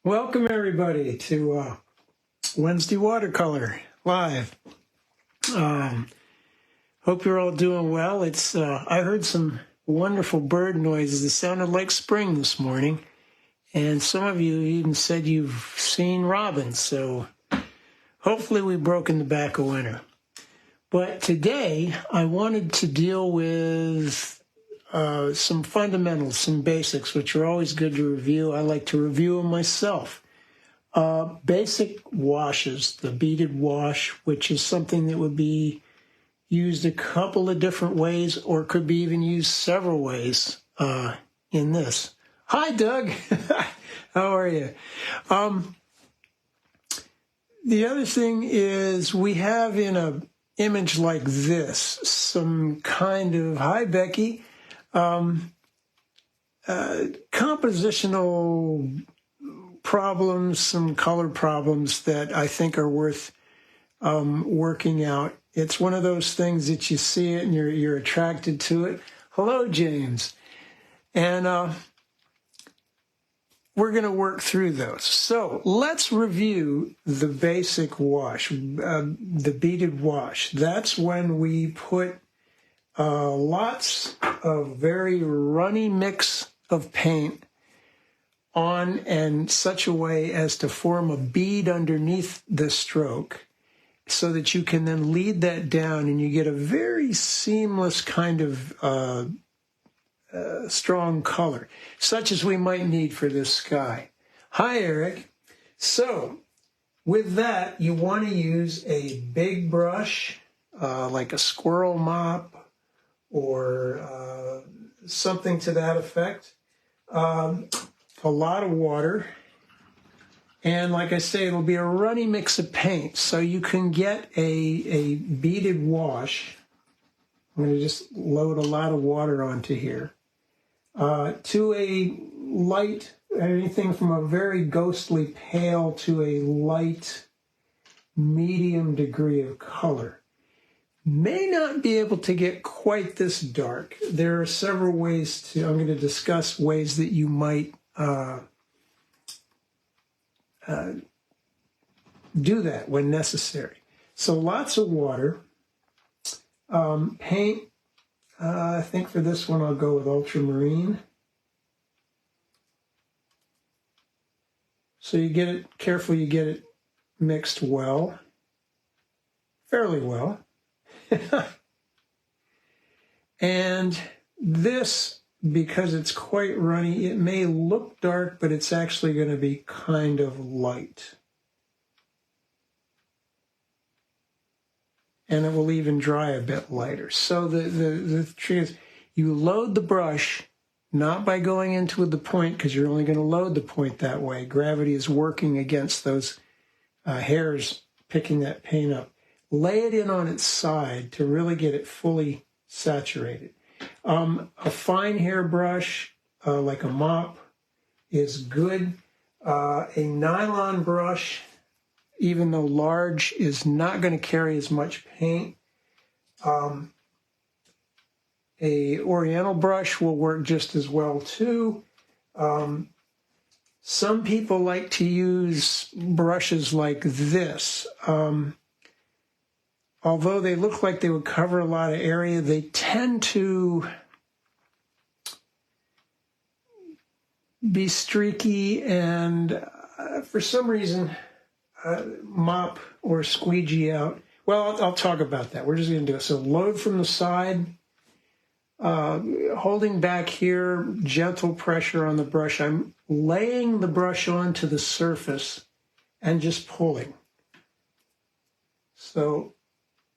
Welcome everybody to Wednesday Watercolor Live. Hope you're all doing well. I heard some wonderful bird noises. It sounded like spring this morning. And some of you even said you've seen robins. So hopefully we've broken the back of winter. But today I wanted to deal with some fundamentals, some basics, which are always good to review. I like to review them myself. Basic washes, the beaded wash, which is something that would be used a couple of different ways or could be even used several ways in this. Hi, Doug. How are you? The other thing is we have in an image like this some kind of, hi, Becky, compositional problems, some color problems that I think are worth working out. It's one of those things that you see it and you're attracted to it. Hello, James. And we're going to work through those. So let's review the basic wash, the beaded wash. That's when we put lots of very runny mix of paint on in such a way as to form a bead underneath the stroke so that you can then lead that down and you get a very seamless kind of strong color, such as we might need for this sky. Hi, Eric. So with that, you want to use a big brush, like a squirrel mop or something to that effect. A lot of water. And like I say, it'll be a runny mix of paint. So you can get a beaded wash. I'm going to just load a lot of water onto here. To a light, anything from a very ghostly pale to a light, medium degree of color. May not be able to get quite this dark. There are several ways to, I'm going to discuss ways that you might do that when necessary. So lots of water. Paint, I think for this one I'll go with ultramarine. So you get it, careful you get it mixed well, fairly well. And this, because it's quite runny, it may look dark, but it's actually going to be kind of light. And it will even dry a bit lighter. So the trick is you load the brush, not by going into with the point, because you're only going to load the point that way. Gravity is working against those hairs picking that paint up. Lay it in on its side to really get it fully saturated. A fine hairbrush, like a mop, is good. A nylon brush, even though large, is not going to carry as much paint. A oriental brush will work just as well too. Some people like to use brushes like this. Although they look like they would cover a lot of area, they tend to be streaky and for some reason mop or squeegee out. Well, I'll talk about that. We're just going to do it. So load from the side, holding back here, gentle pressure on the brush. I'm laying the brush onto the surface and just pulling. So,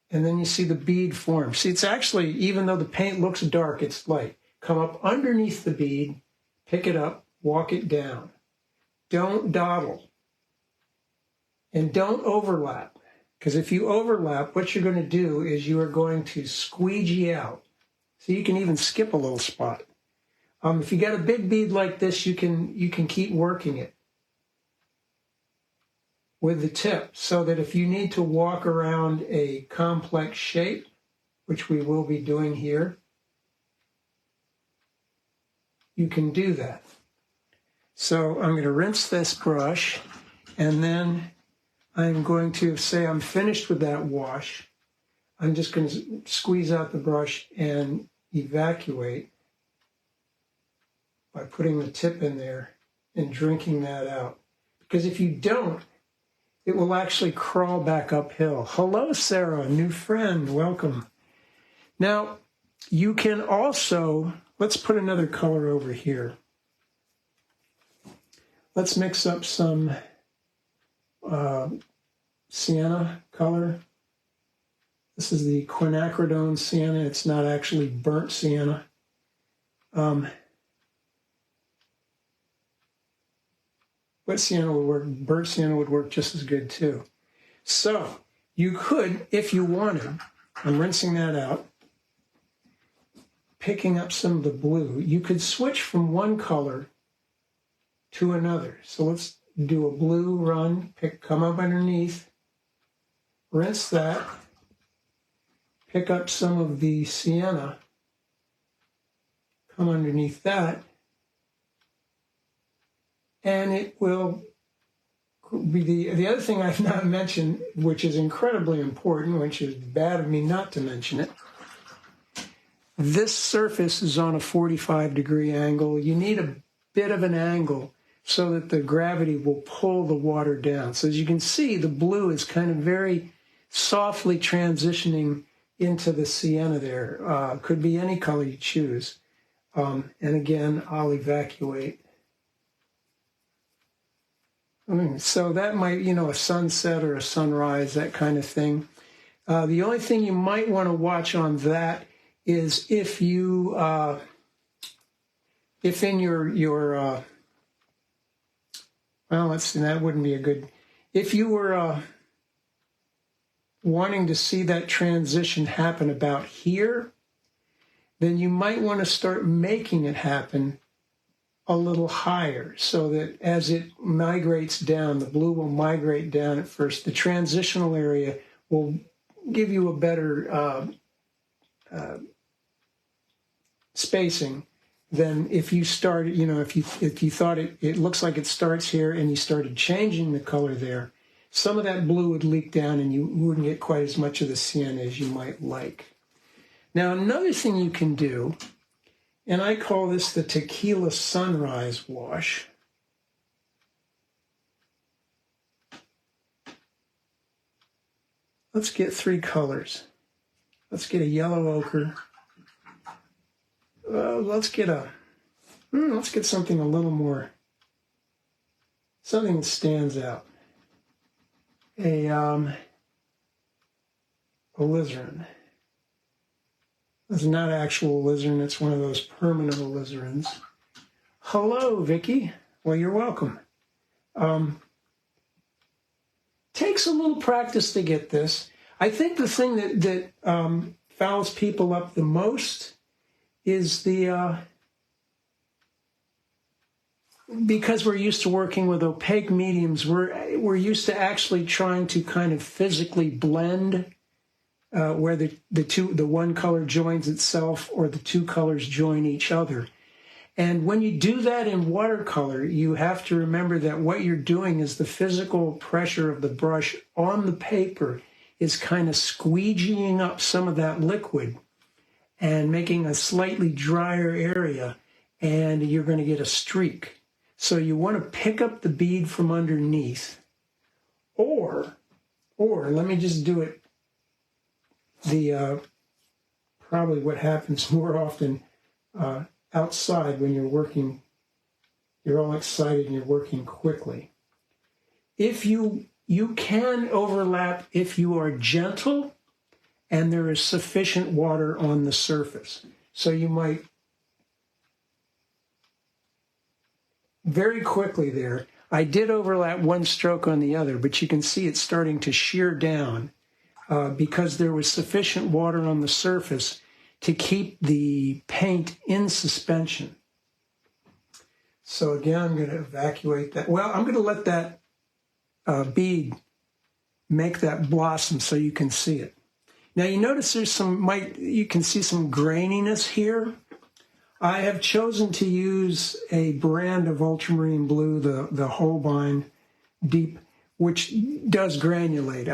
and then you see the bead form. See, it's actually, even though the paint looks dark, it's light. Come up underneath the bead, pick it up, walk it down. Don't dawdle. And don't overlap. Because if you overlap, what you're going to do is you are going to squeegee out. So you can even skip a little spot. If you got a big bead like this, you can keep working it with the tip, so that if you need to walk around a complex shape, which we will be doing here, you can do that. So I'm going to rinse this brush, and then I'm going to say I'm finished with that wash. I'm just going to squeeze out the brush and evacuate by putting the tip in there and drinking that out. Because if you don't, it will actually crawl back uphill. Hello, Sarah, new friend, welcome. Now, you can also, let's put another color over here. Let's mix up some sienna color. This is the quinacridone sienna. It's not actually burnt sienna. What sienna would work? Burnt sienna would work just as good too. So you could, if you wanted, I'm rinsing that out, picking up some of the blue. You could switch from one color to another. So let's do a blue run, come up underneath, rinse that, pick up some of the sienna, come underneath that, and it will be the other thing I've not mentioned, which is incredibly important, which is bad of me not to mention it. This surface is on a 45-degree angle. You need a bit of an angle so that the gravity will pull the water down. So as you can see, the blue is kind of very softly transitioning into the sienna there. Could be any color you choose. And again, I'll evacuate. So that might, a sunset or a sunrise, that kind of thing. The only thing you might want to watch on that is if you, if in your well, let's see, that wouldn't be a good, if you were wanting to see that transition happen about here, then you might want to start making it happen a little higher so that as it migrates down, the blue will migrate down at first. The transitional area will give you a better spacing than if you started, if you thought it looks like it starts here and you started changing the color there, some of that blue would leak down and you wouldn't get quite as much of the sienna as you might like. Now, another thing you can do, and I call this the tequila sunrise wash. Let's get 3 colors. Let's get a yellow ochre. Let's get something a little more, something that stands out. A alizarin. It's not actual alizarin, it's one of those permanent alizarins. Hello, Vicky. Well, you're welcome. Takes a little practice to get this. I think the thing that fouls people up the most is the, because we're used to working with opaque mediums, we're used to actually trying to kind of physically blend where the one color joins itself or the 2 colors join each other. And when you do that in watercolor, you have to remember that what you're doing is the physical pressure of the brush on the paper is kind of squeegeeing up some of that liquid and making a slightly drier area, and you're going to get a streak. So you want to pick up the bead from underneath, or let me just do it, probably what happens more often outside when you're working, you're all excited and you're working quickly. If you can overlap if you are gentle and there is sufficient water on the surface. So you might very quickly there, I did overlap one stroke on the other, but you can see it's starting to shear down because there was sufficient water on the surface to keep the paint in suspension. So again, I'm going to evacuate that. Well, I'm going to let that bead make that blossom so you can see it. Now you notice there's you can see some graininess here. I have chosen to use a brand of ultramarine blue, the Holbein Deep, which does granulate.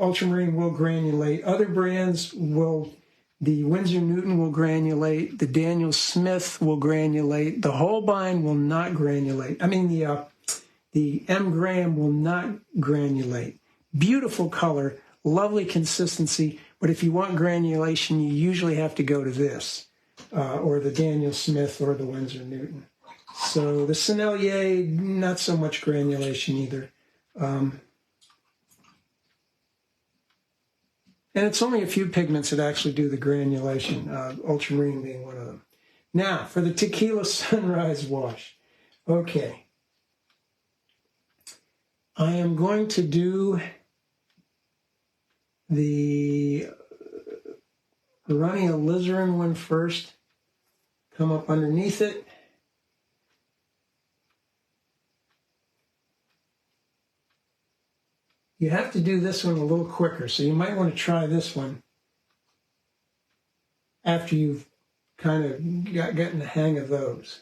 Ultramarine will granulate. Other brands will, the Winsor Newton will granulate. The Daniel Smith will granulate. The Holbein will not granulate. I mean, the M. Graham will not granulate. Beautiful color, lovely consistency, but if you want granulation, you usually have to go to this, or the Daniel Smith or the Winsor Newton. So the Sennelier, not so much granulation either. And it's only a few pigments that actually do the granulation, ultramarine being one of them. Now, for the Tequila Sunrise wash. Okay. I am going to do the runny alizarin one first. Come up underneath it. You have to do this one a little quicker, so you might want to try this one after you've kind of gotten the hang of those.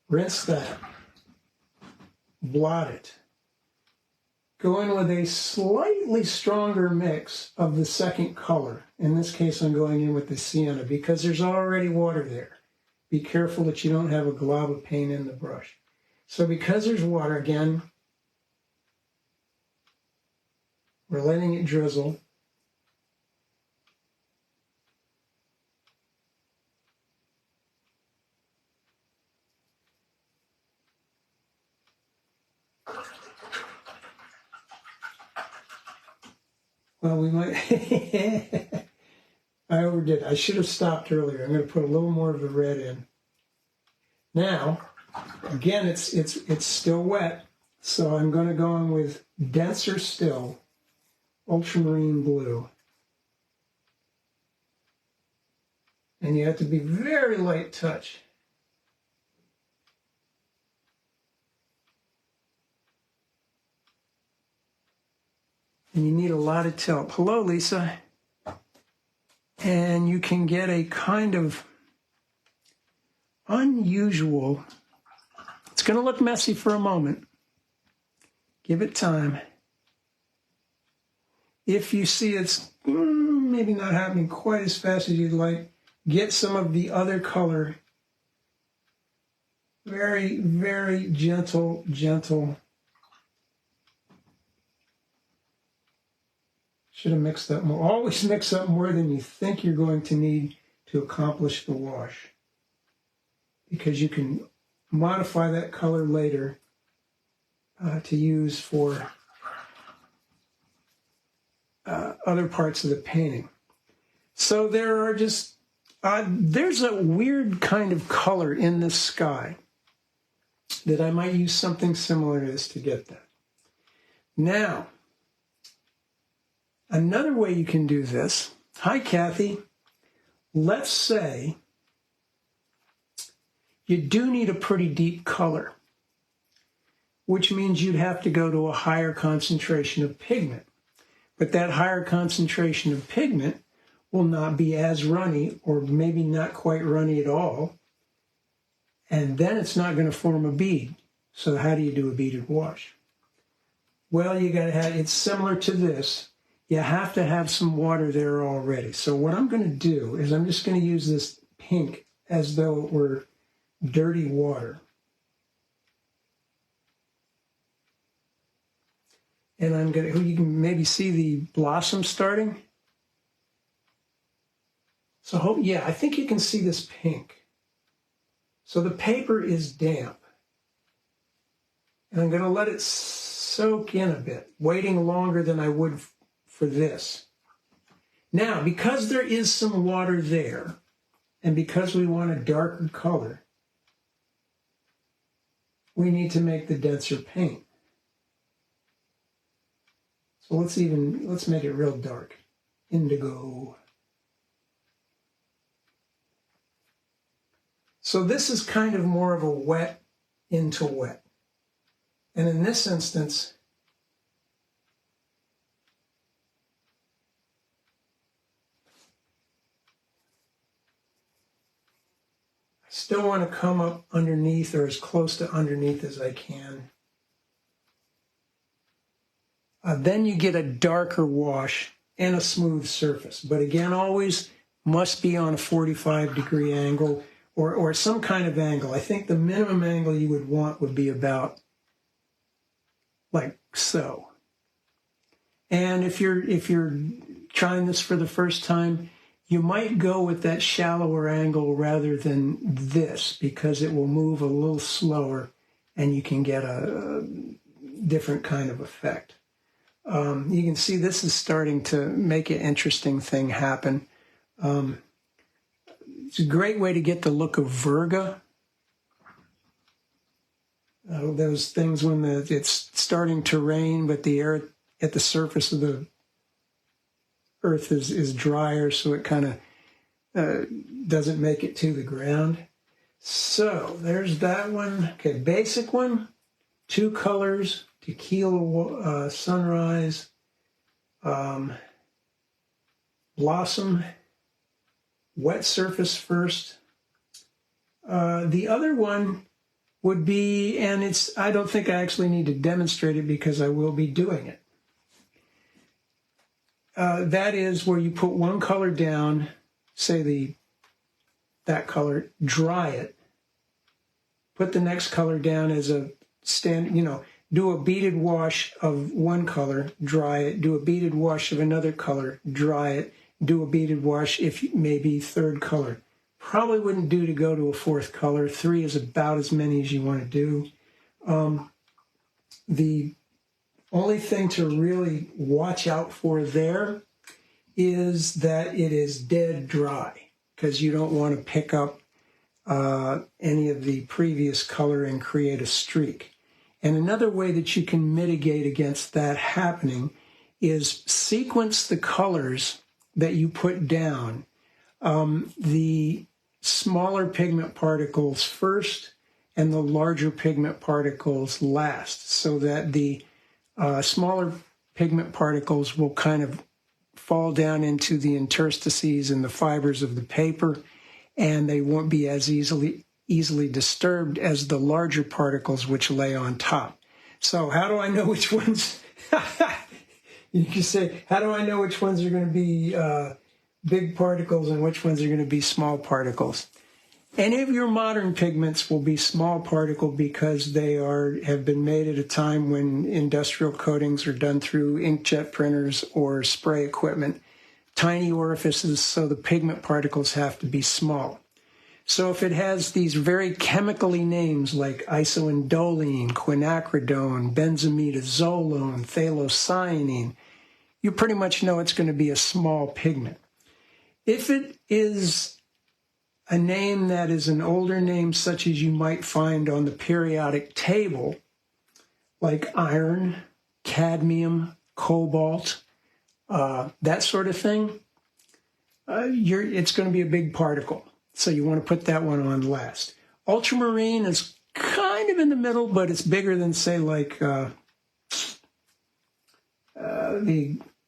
Rinse that. Blot it. Go in with a slightly stronger mix of the second color. In this case, I'm going in with the sienna because there's already water there. Be careful that you don't have a glob of paint in the brush. So because there's water, again, we're letting it drizzle. Well, we might, I overdid. I should have stopped earlier. I'm going to put a little more of the red in. Now, again, it's still wet, so I'm going to go in with denser still, ultramarine blue. And you have to be very light touch. And you need a lot of tilt. Hello, Lisa. And you can get a kind of unusual, it's going to look messy for a moment. Give it time. If you see it's maybe not happening quite as fast as you'd like, get some of the other color. Very, very gentle, gentle. Should have mixed up more. Always mix up more than you think you're going to need to accomplish the wash, because you can modify that color later to use for other parts of the painting. So there are just, there's a weird kind of color in this sky that I might use something similar to this to get that. Now, another way you can do this, hi Kathy, let's say you do need a pretty deep color, which means you'd have to go to a higher concentration of pigment. But that higher concentration of pigment will not be as runny, or maybe not quite runny at all. And then it's not going to form a bead. So how do you do a beaded wash? Well, you got to have, it's similar to this. You have to have some water there already. So what I'm going to do is I'm just going to use this pink as though it were dirty water. And I'm going to, you can maybe see the blossom starting. So yeah, I think you can see this pink. So the paper is damp. And I'm going to let it soak in a bit, waiting longer than I would for this. Now, because there is some water there, and because we want a darker color, we need to make the denser paint. So let's make it real dark. Indigo. So this is kind of more of a wet into wet. And in this instance, Still want to come up underneath or as close to underneath as I can. Then you get a darker wash and a smooth surface. But again, always must be on a 45-degree angle or some kind of angle. I think the minimum angle you would want would be about like so. And if you're trying this for the first time, you might go with that shallower angle rather than this because it will move a little slower and you can get a different kind of effect. You can see this is starting to make an interesting thing happen. It's a great way to get the look of Virga. Those things when it's starting to rain, but the air at the surface of the earth is drier, so it kind of doesn't make it to the ground. So there's that one. Okay, basic one, 2 colors, tequila sunrise, blossom, wet surface first. The other one would be, and I don't think I actually need to demonstrate it because I will be doing it. That is where you put one color down, say that color, dry it, put the next color down as a do a beaded wash of one color, dry it, do a beaded wash of another color, dry it, do a beaded wash if maybe third color. Probably wouldn't do to go to a 4th color. 3 is about as many as you want to do. The only thing to really watch out for there is that it is dead dry because you don't want to pick up any of the previous color and create a streak. And another way that you can mitigate against that happening is sequence the colors that you put down. The smaller pigment particles first and the larger pigment particles last, so that the smaller pigment particles will kind of fall down into the interstices and the fibers of the paper, and they won't be as easily disturbed as the larger particles which lay on top. So how do I know which ones? You can say, how do I know which ones are going to be big particles and which ones are going to be small particles? Any of your modern pigments will be small particle because they have been made at a time when industrial coatings are done through inkjet printers or spray equipment. Tiny orifices, so the pigment particles have to be small. So if it has these very chemically names like isoindolene, quinacridone, benzimidazolone, phthalocyanine, you pretty much know it's going to be a small pigment. If it is a name that is an older name, such as you might find on the periodic table, like iron, cadmium, cobalt, that sort of thing, it's going to be a big particle. So you want to put that one on last. Ultramarine is kind of in the middle, but it's bigger than, say, like the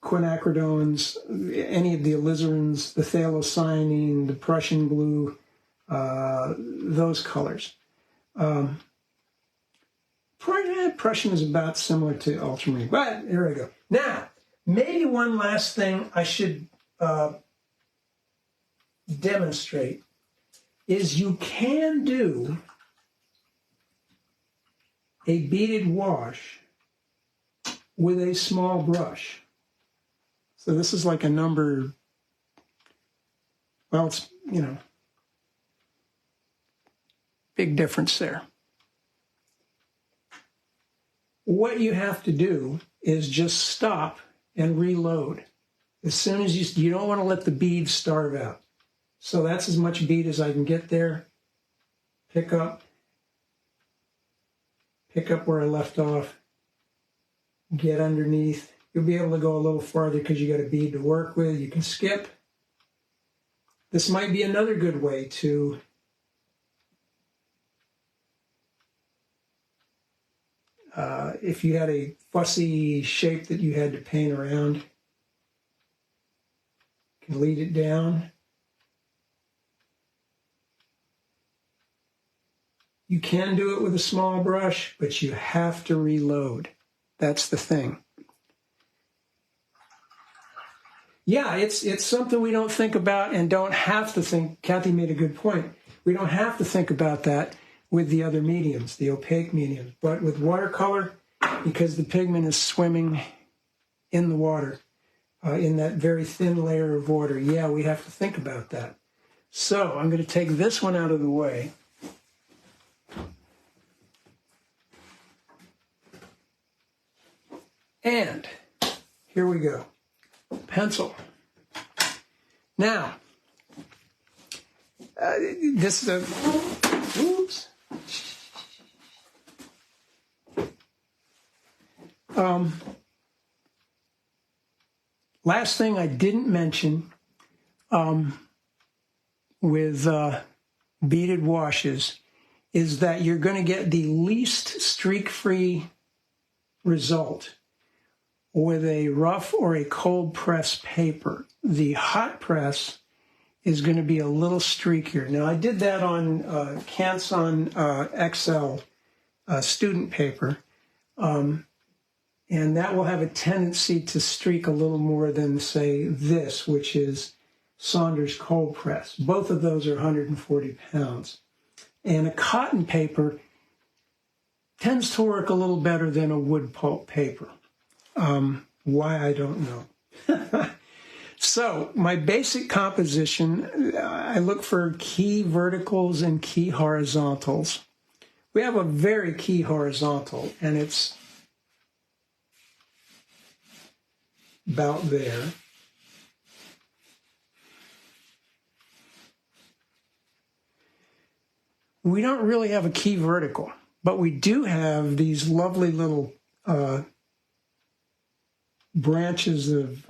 quinacridones, any of the alizarines, the phthalocyanine, the Prussian blue, those colors. Prussian is about similar to ultramarine, but there we go. Now, maybe one last thing I should demonstrate is you can do a beaded wash with a small brush. So this is like a number, well, it's, big difference there. What you have to do is just stop and reload. As soon as you don't want to let the bead starve out. So that's as much bead as I can get there. Pick up where I left off, get underneath. You'll be able to go a little farther because you got a bead to work with. You can skip. This might be another good way to if you had a fussy shape that you had to paint around, you can lead it down. You can do it with a small brush, but you have to reload. That's the thing. Yeah, it's something we don't think about and don't have to think. Kathy made a good point. We don't have to think about that with the other mediums, the opaque mediums. But with watercolor, because the pigment is swimming in the water, in that very thin layer of water, yeah, we have to think about that. So I'm going to take this one out of the way. And here we go. Pencil. Now, this is a, oops. Last thing I didn't mention with beaded washes is that you're going to get the least streak-free result with a rough or a cold press paper. The hot press is going to be a little streakier. Now, I did that on Canson XL student paper, and that will have a tendency to streak a little more than, say, this, which is Saunders cold press. Both of those are 140 pounds. And a cotton paper tends to work a little better than a wood pulp paper. Why, I don't know. So my basic composition, I look for key verticals and key horizontals. We have a very key horizontal, and it's about there. We don't really have a key vertical, but we do have these lovely little branches of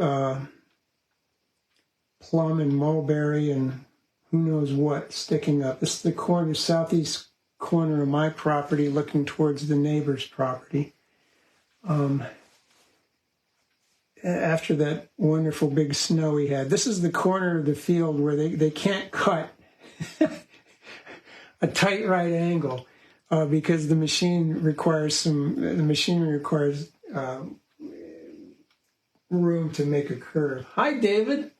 plum and mulberry and who knows what sticking up. This is the corner, southeast corner of my property looking towards the neighbor's property. After that wonderful big snow we had. This is the corner of the field where they can't cut a tight right angle because the machinery requires room to make a curve. Hi, David.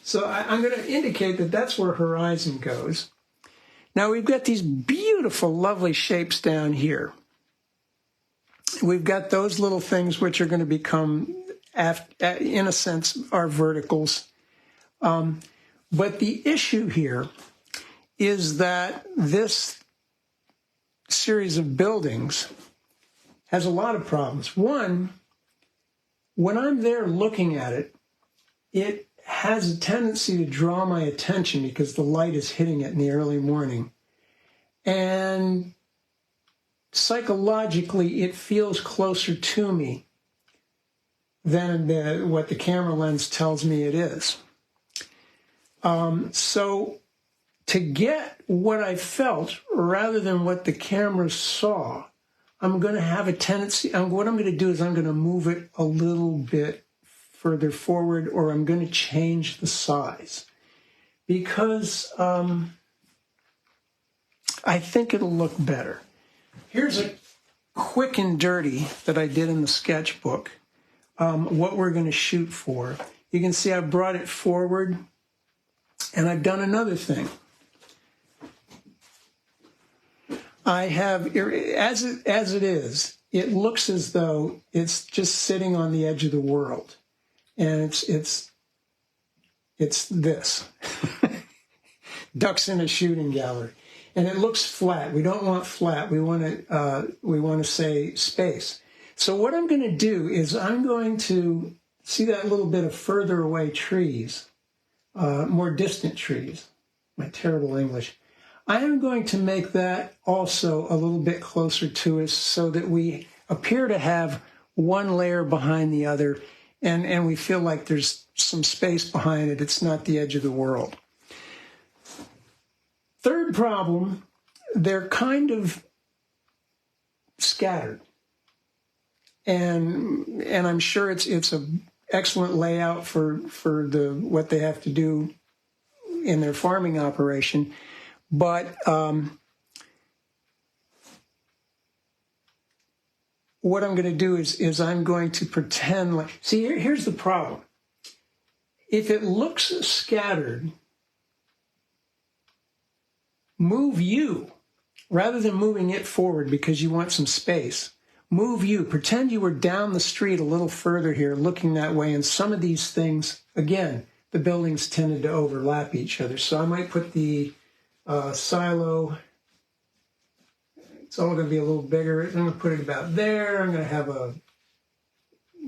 So I'm going to indicate that that's where horizon goes. Now we've got these beautiful, lovely shapes down here. We've got those little things which are going to become, in a sense, our verticals. But the issue here is that this series of buildings has a lot of problems. One, when I'm there looking at it, it has a tendency to draw my attention because the light is hitting it in the early morning. And psychologically, it feels closer to me than what the camera lens tells me it is. So to get what I felt rather than what the camera saw, I'm going to have a tendency, what I'm going to do is I'm going to move it a little bit further forward, or I'm going to change the size because I think it'll look better. Here's a quick and dirty that I did in the sketchbook, what we're going to shoot for. You can see I've brought it forward, and I've done another thing. I have, as it is, it looks as though it's just sitting on the edge of the world. And it's this. Ducks in a shooting gallery. And it looks flat. We don't want flat. We want to say space. So what I'm going to do is I'm going to see that little bit of further away trees, more distant trees. My terrible English. I am going to make that also a little bit closer to us so that we appear to have one layer behind the other, and we feel like there's some space behind it. It's not the edge of the world. Third problem, they're kind of scattered. And I'm sure it's an excellent layout for what they have to do in their farming operation. But what I'm going to do is I'm going to pretend like, see, here's the problem. If it looks scattered, move you, rather than moving it forward because you want some space. Move you. Pretend you were down the street a little further here, looking that way. And some of these things, again, the buildings tended to overlap each other. So I might put the silo, it's all going to be a little bigger. I'm going to put it about there. I'm going to have a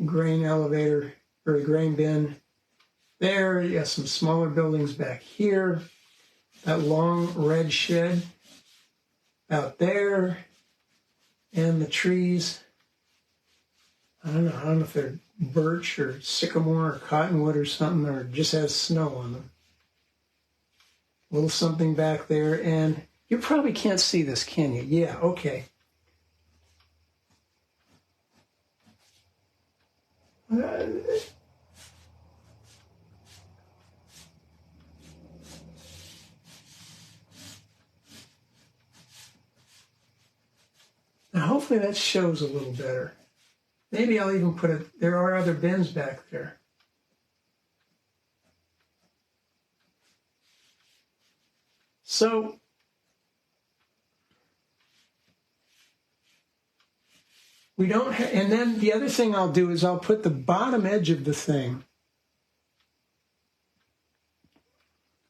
grain elevator or a grain bin there. You got some smaller buildings back here. That long red shed out there. And the trees, I don't know if they're birch or sycamore or cottonwood or something, or just has snow on them. A little something back there, and you probably can't see this, can you? Yeah, okay. Now, hopefully that shows a little better. Maybe I'll even put it, there are other bins back there. So, we don't have, and then the other thing I'll do is I'll put the bottom edge of the thing.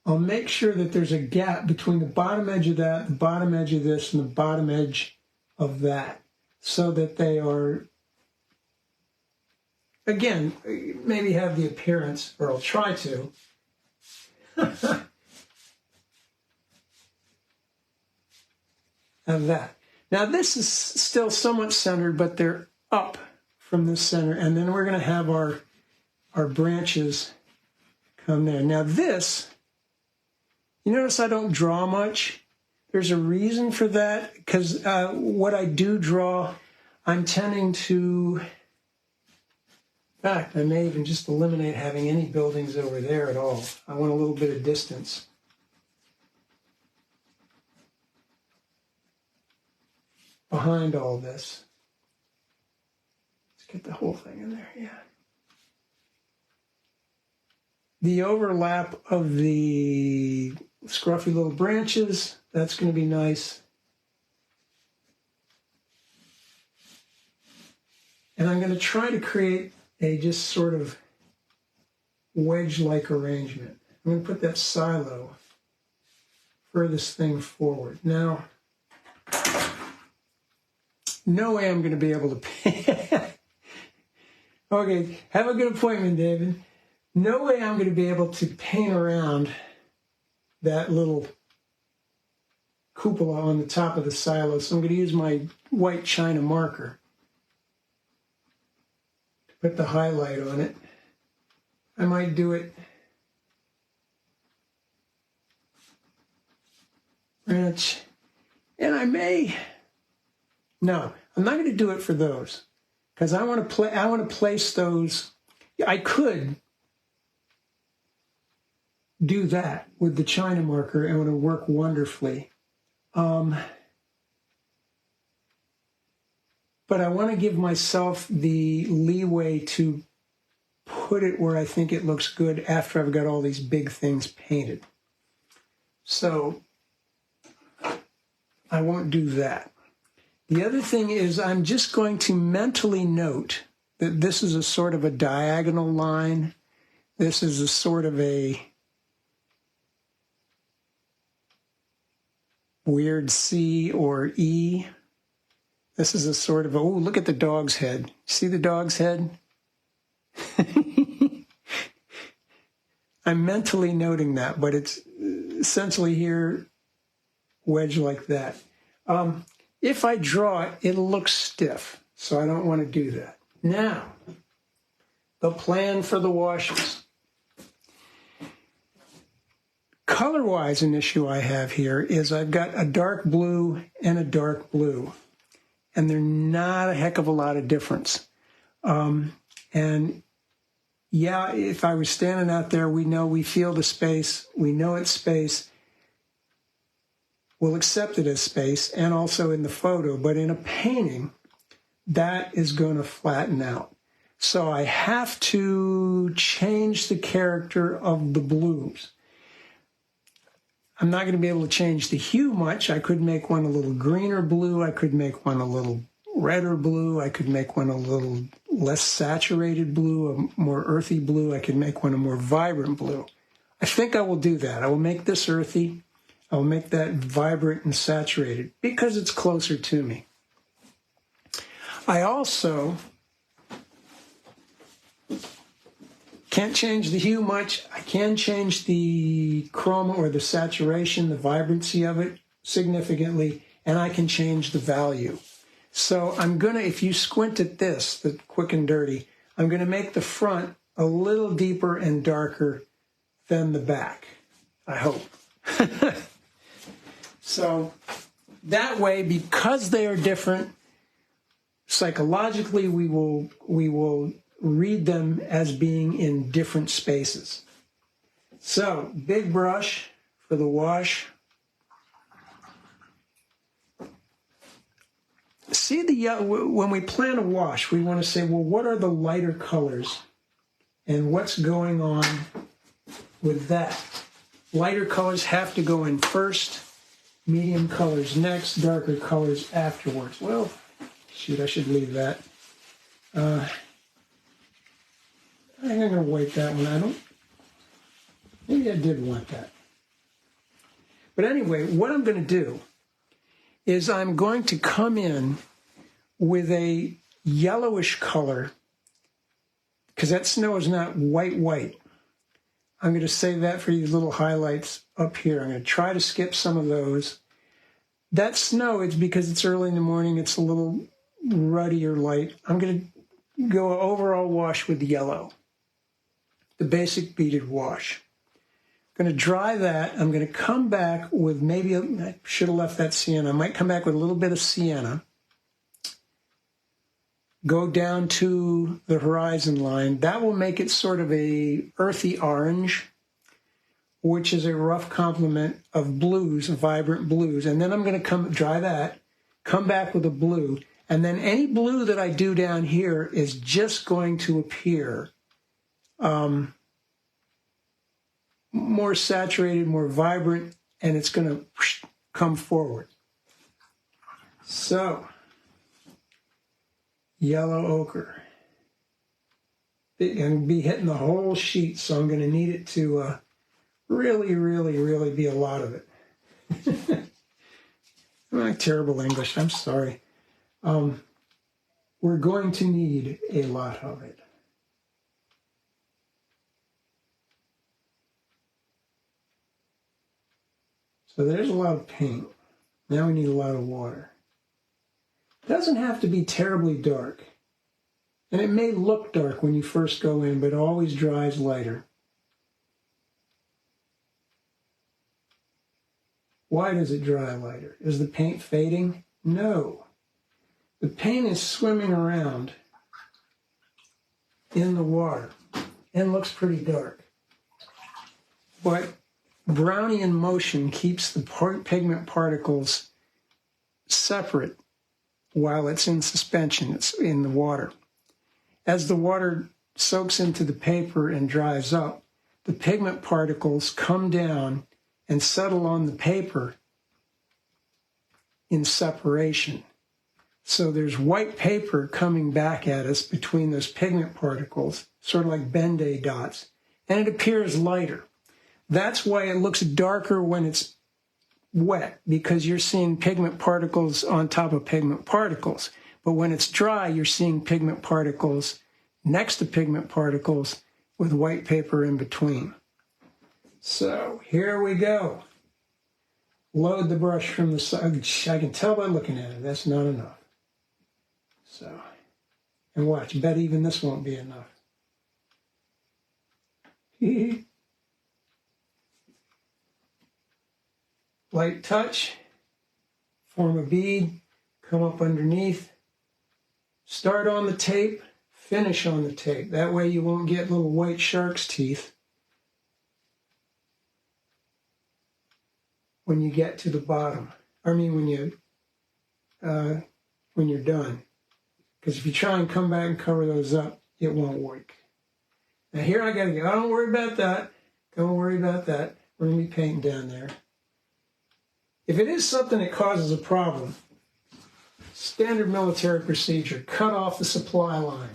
I'll make sure that there's a gap between the bottom edge of that, the bottom edge of this, and the bottom edge of that, so that they are, again, maybe have the appearance, or I'll try to, of that. Now this is still somewhat centered, but they're up from the center, and then we're going to have our branches come there. Now this, you notice I don't draw much. There's a reason for that, because what I do draw, I'm tending to, in fact, I may even just eliminate having any buildings over there at all. I want a little bit of distance. Behind all this. Let's get the whole thing in there, yeah. The overlap of the scruffy little branches, that's going to be nice. And I'm going to try to create a just sort of wedge-like arrangement. I'm going to put that silo furthest thing forward. Now, no way I'm going to be able to paint. Okay, have a good appointment, David. No way I'm going to be able to paint around that little cupola on the top of the silo, so I'm going to use my white China marker to put the highlight on it. I might do it branch, and I may, no, I'm not going to do it for those, because I want to place those. I could do that with the China marker and it would work wonderfully. But I want to give myself the leeway to put it where I think it looks good after I've got all these big things painted. So I won't do that. The other thing is I'm just going to mentally note that this is a sort of a diagonal line. This is a sort of a weird C or E. This is a sort of, oh, look at the dog's head. See the dog's head? I'm mentally noting that, but it's essentially here, wedge like that. If I draw it, it'll look stiff, so I don't want to do that. Now, the plan for the washes. Color-wise, an issue I have here is I've got a dark blue and a dark blue, and they're not a heck of a lot of difference. And yeah, if I was standing out there, we feel the space, we know it's space, we'll accept it as space, and also in the photo. But in a painting, that is going to flatten out. So I have to change the character of the blues. I'm not going to be able to change the hue much. I could make one a little greener blue. I could make one a little redder blue. I could make one a little less saturated blue, a more earthy blue. I could make one a more vibrant blue. I think I will do that. I will make this earthy. I will make that vibrant and saturated because it's closer to me. I also can't change the hue much. I can change the chroma or the saturation, the vibrancy of it significantly, and I can change the value. So I'm going to, if you squint at this, the quick and dirty, I'm going to make the front a little deeper and darker than the back, I hope. So that way, because they are different, psychologically we will read them as being in different spaces. So, big brush for the wash. See when we plan a wash, we want to say, well, what are the lighter colors and what's going on with that? Lighter colors have to go in first, medium colors next, darker colors afterwards. Well, shoot, I should leave that. I'm going to wipe that one. Maybe I did want that. But anyway, what I'm going to do is I'm going to come in with a yellowish color, because that snow is not white. I'm going to save that for these little highlights up here. I'm going to try to skip some of those. That snow, it's because it's early in the morning, it's a little ruddy or light. I'm going to go overall wash with yellow, the basic beaded wash. I'm going to dry that. I'm going to come back with maybe, I should have left that sienna. I might come back with a little bit of sienna. Go down to the horizon line. That will make it sort of a earthy orange, which is a rough complement of blues, vibrant blues. And then I'm going to dry that, come back with a blue. And then any blue that I do down here is just going to appear more saturated, more vibrant, and it's going to come forward. So, yellow ochre. I'm going to be hitting the whole sheet, so I'm going to need it to really be a lot of it. My terrible English, I'm sorry. We're going to need a lot of it. So there's a lot of paint. Now we need a lot of water. It doesn't have to be terribly dark. And it may look dark when you first go in, but it always dries lighter. Why does it dry lighter? Is the paint fading? No. The paint is swimming around in the water and looks pretty dark. But Brownian motion keeps the pigment particles separate while it's in suspension, it's in the water. As the water soaks into the paper and dries up, the pigment particles come down and settle on the paper in separation. So there's white paper coming back at us between those pigment particles, sort of like Ben-Day dots, and it appears lighter. That's why it looks darker when it's wet, because you're seeing pigment particles on top of pigment particles. But when it's dry, you're seeing pigment particles next to pigment particles with white paper in between. So here we go. Load the brush from the side. I can tell by looking at it, that's not enough. So, and watch, bet even this won't be enough. Light touch, form a bead, come up underneath, start on the tape, finish on the tape. That way you won't get little white shark's teeth when you get to the bottom. I mean, when you're done. Because if you try and come back and cover those up, it won't work. Now here I gotta go. Oh, don't worry about that. Don't worry about that. We're gonna be painting down there. If it is something that causes a problem, standard military procedure, cut off the supply line.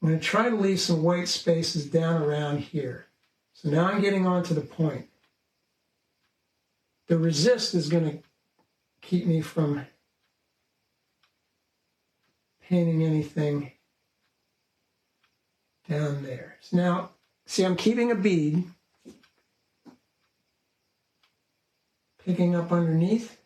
I'm going to try to leave some white spaces down around here. So now I'm getting on to the point. The resist is going to keep me from painting anything down there. So now, see, I'm keeping a bead, picking up underneath.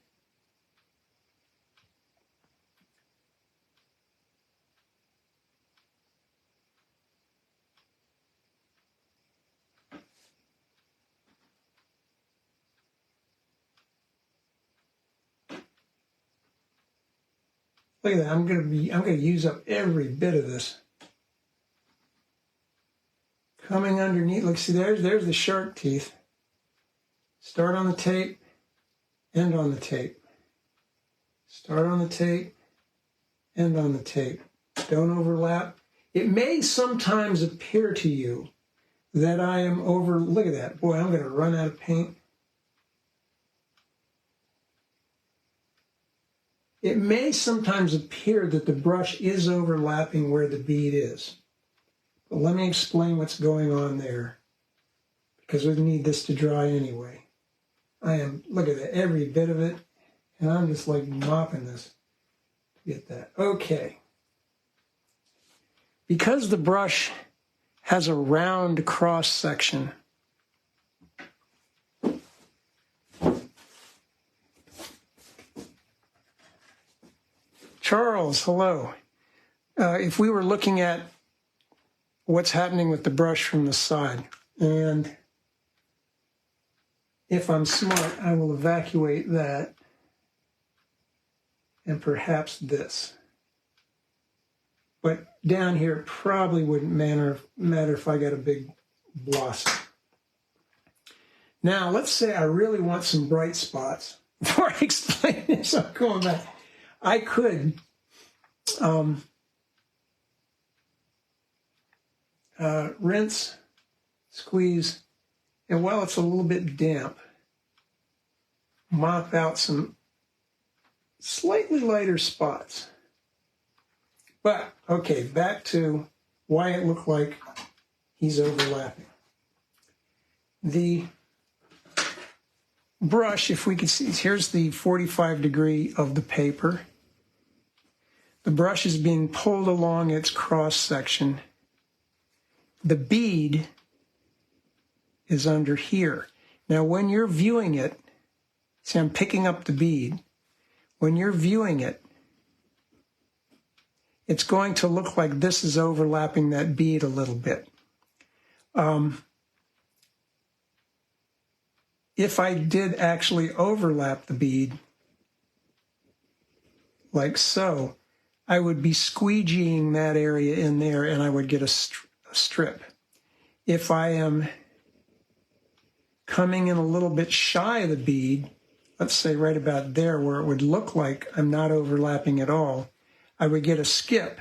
Look at that, I'm gonna use up every bit of this. Coming underneath, look, see there's the shark teeth. Start on the tape, end on the tape. Start on the tape, end on the tape. Don't overlap. It may sometimes appear to you that I am look at that. Boy, I'm gonna run out of paint. It may sometimes appear that the brush is overlapping where the bead is. But let me explain what's going on there, because we need this to dry anyway. Look at that, every bit of it, and I'm just like mopping this to get that. Okay. Because the brush has a round cross section, Charles, hello. If we were looking at what's happening with the brush from the side, and if I'm smart, I will evacuate that and perhaps this. But down here, it probably wouldn't matter if I got a big blossom. Now, let's say I really want some bright spots. Before I explain this, I'm going back. I could rinse, squeeze, and while it's a little bit damp, mop out some slightly lighter spots. But, okay, back to why it looked like he's overlapping. The brush, if we could see, here's the 45 degree of the paper. The brush is being pulled along its cross section. The bead is under here. Now, when you're viewing it, see, I'm picking up the bead. When you're viewing it, it's going to look like this is overlapping that bead a little bit. If I did actually overlap the bead, like so, I would be squeegeeing that area in there and I would get a strip. If I am coming in a little bit shy of the bead, let's say right about there where it would look like I'm not overlapping at all, I would get a skip,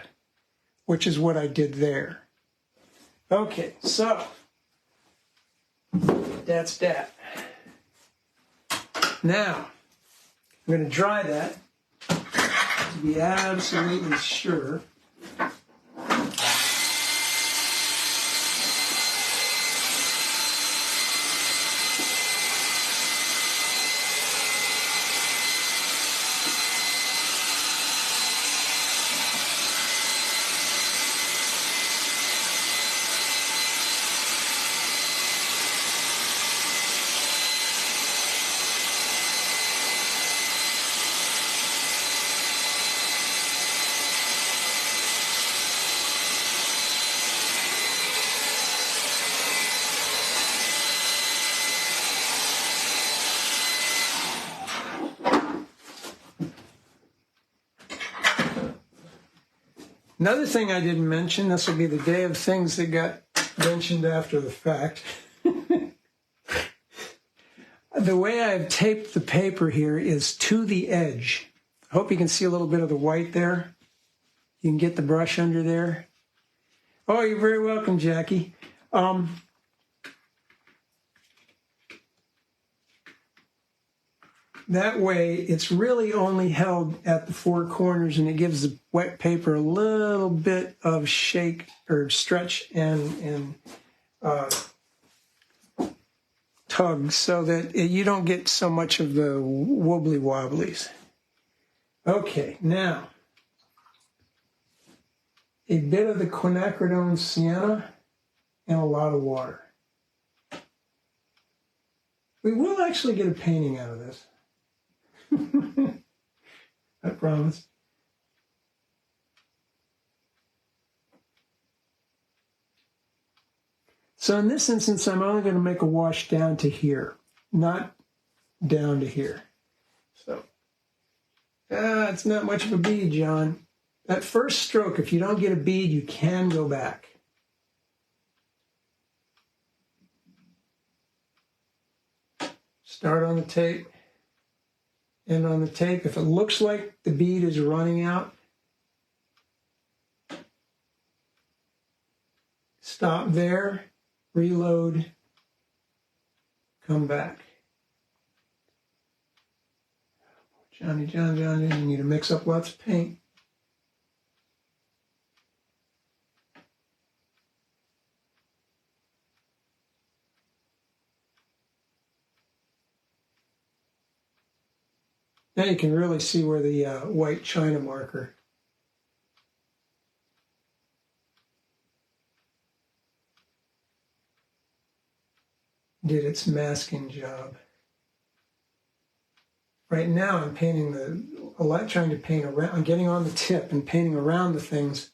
which is what I did there. Okay, so that's that. Now, I'm going to dry that to be absolutely sure. Another thing I didn't mention, this will be the day of things that got mentioned after the fact. The way I've taped the paper here is to the edge. I hope you can see a little bit of the white there. You can get the brush under there. Oh, you're very welcome, Jackie. That way, it's really only held at the four corners, and it gives the wet paper a little bit of shake or stretch and tug, so that you don't get so much of the wobbly wobblies. Okay, now a bit of the quinacridone sienna and a lot of water. We will actually get a painting out of this. I promise. So in this instance, I'm only going to make a wash down to here, not down to here. So, it's not much of a bead, John. That first stroke, if you don't get a bead, you can go back. Start on the tape, end on the tape. If it looks like the bead is running out, stop there, reload, come back. Johnny, you need to mix up lots of paint. Now you can really see where the white China marker did its masking job. Right now I'm painting trying to paint around, I'm getting on the tip and painting around the things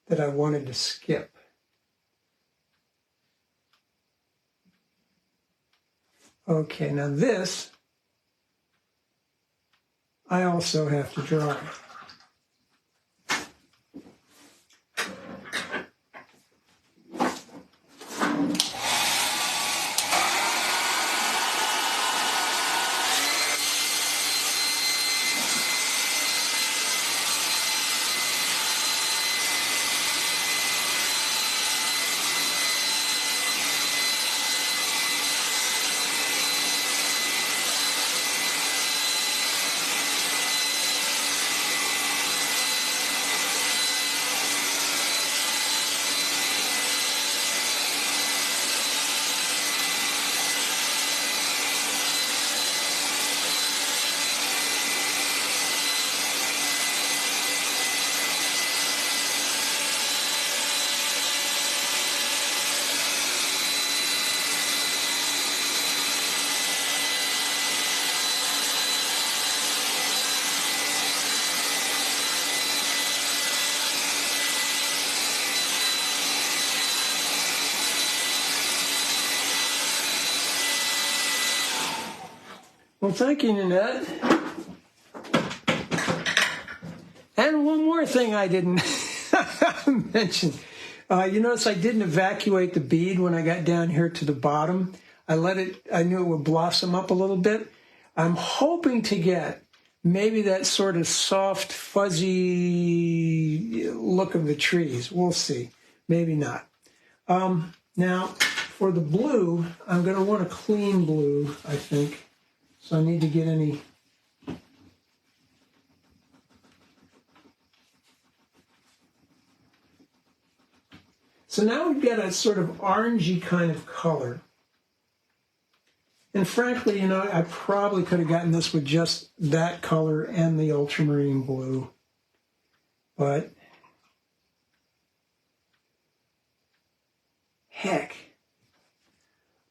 that I wanted to skip. Okay, now this I also have to dry. Well, thank you, Nanette. And one more thing I didn't mention. You notice I didn't evacuate the bead when I got down here to the bottom. I knew it would blossom up a little bit. I'm hoping to get maybe that sort of soft, fuzzy look of the trees. We'll see. Maybe not. Now, for the blue, I'm going to want a clean blue, I think. So I need to get any. So now we've got a sort of orangey kind of color. And frankly, you know, I probably could have gotten this with just that color and the ultramarine blue. But heck,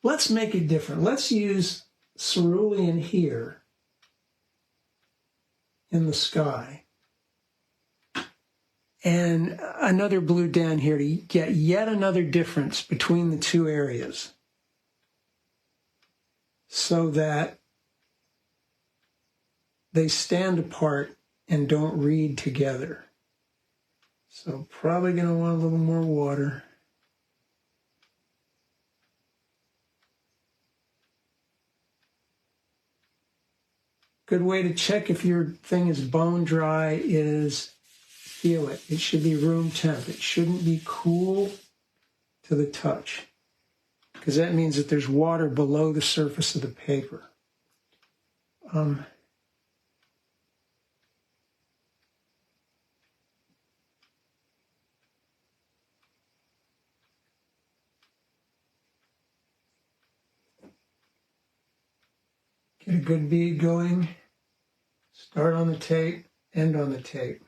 let's make it different. Let's use cerulean here in the sky and another blue down here to get yet another difference between the two areas so that they stand apart and don't read together. So probably going to want a little more water. Good way to check if your thing is bone dry is feel it. It should be room temp. It shouldn't be cool to the touch, because that means that there's water below the surface of the paper. Get a good bead going. Start on the tape, end on the tape.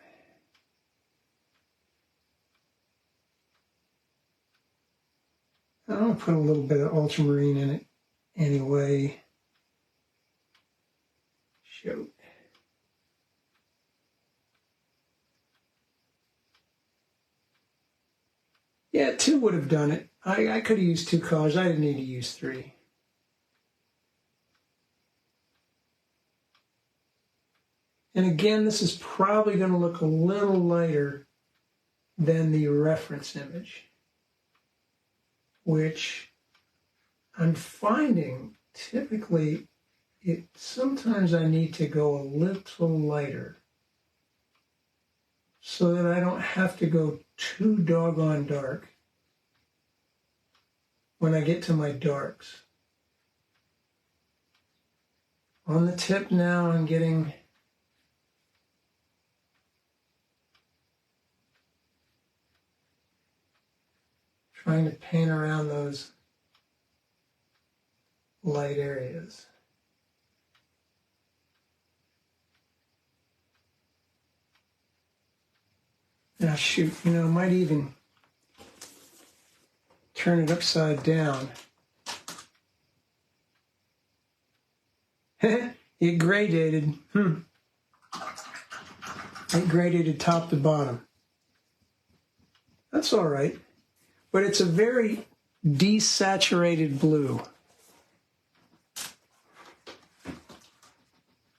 I'm going to put a little bit of ultramarine in it anyway. Shoot. Yeah, 2 would have done it. I could have used 2 colors. I didn't need to use 3. And again, this is probably going to look a little lighter than the reference image, which I'm finding typically sometimes I need to go a little lighter so that I don't have to go too doggone dark when I get to my darks. On the tip now, I'm trying to paint around those light areas. Now shoot, I might even turn it upside down. It gradated. It gradated top to bottom. That's all right. But it's a very desaturated blue.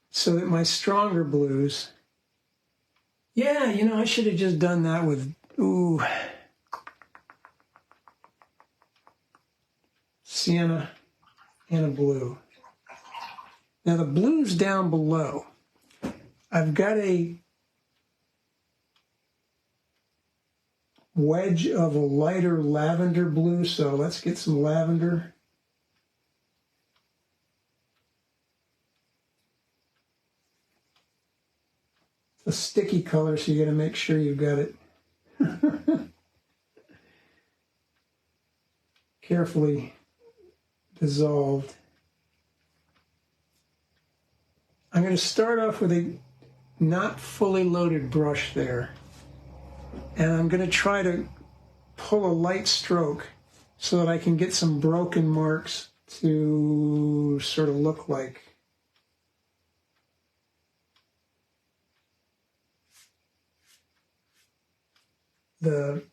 So that my stronger blues, yeah, I should have just done that with, sienna and a blue. Now the blues down below, I've got a wedge of a lighter lavender blue, so let's get some lavender. It's a sticky color, so you got to make sure you've got it carefully dissolved. I'm going to start off with a not fully loaded brush there. And I'm going to try to pull a light stroke so that I can get some broken marks to sort of look like the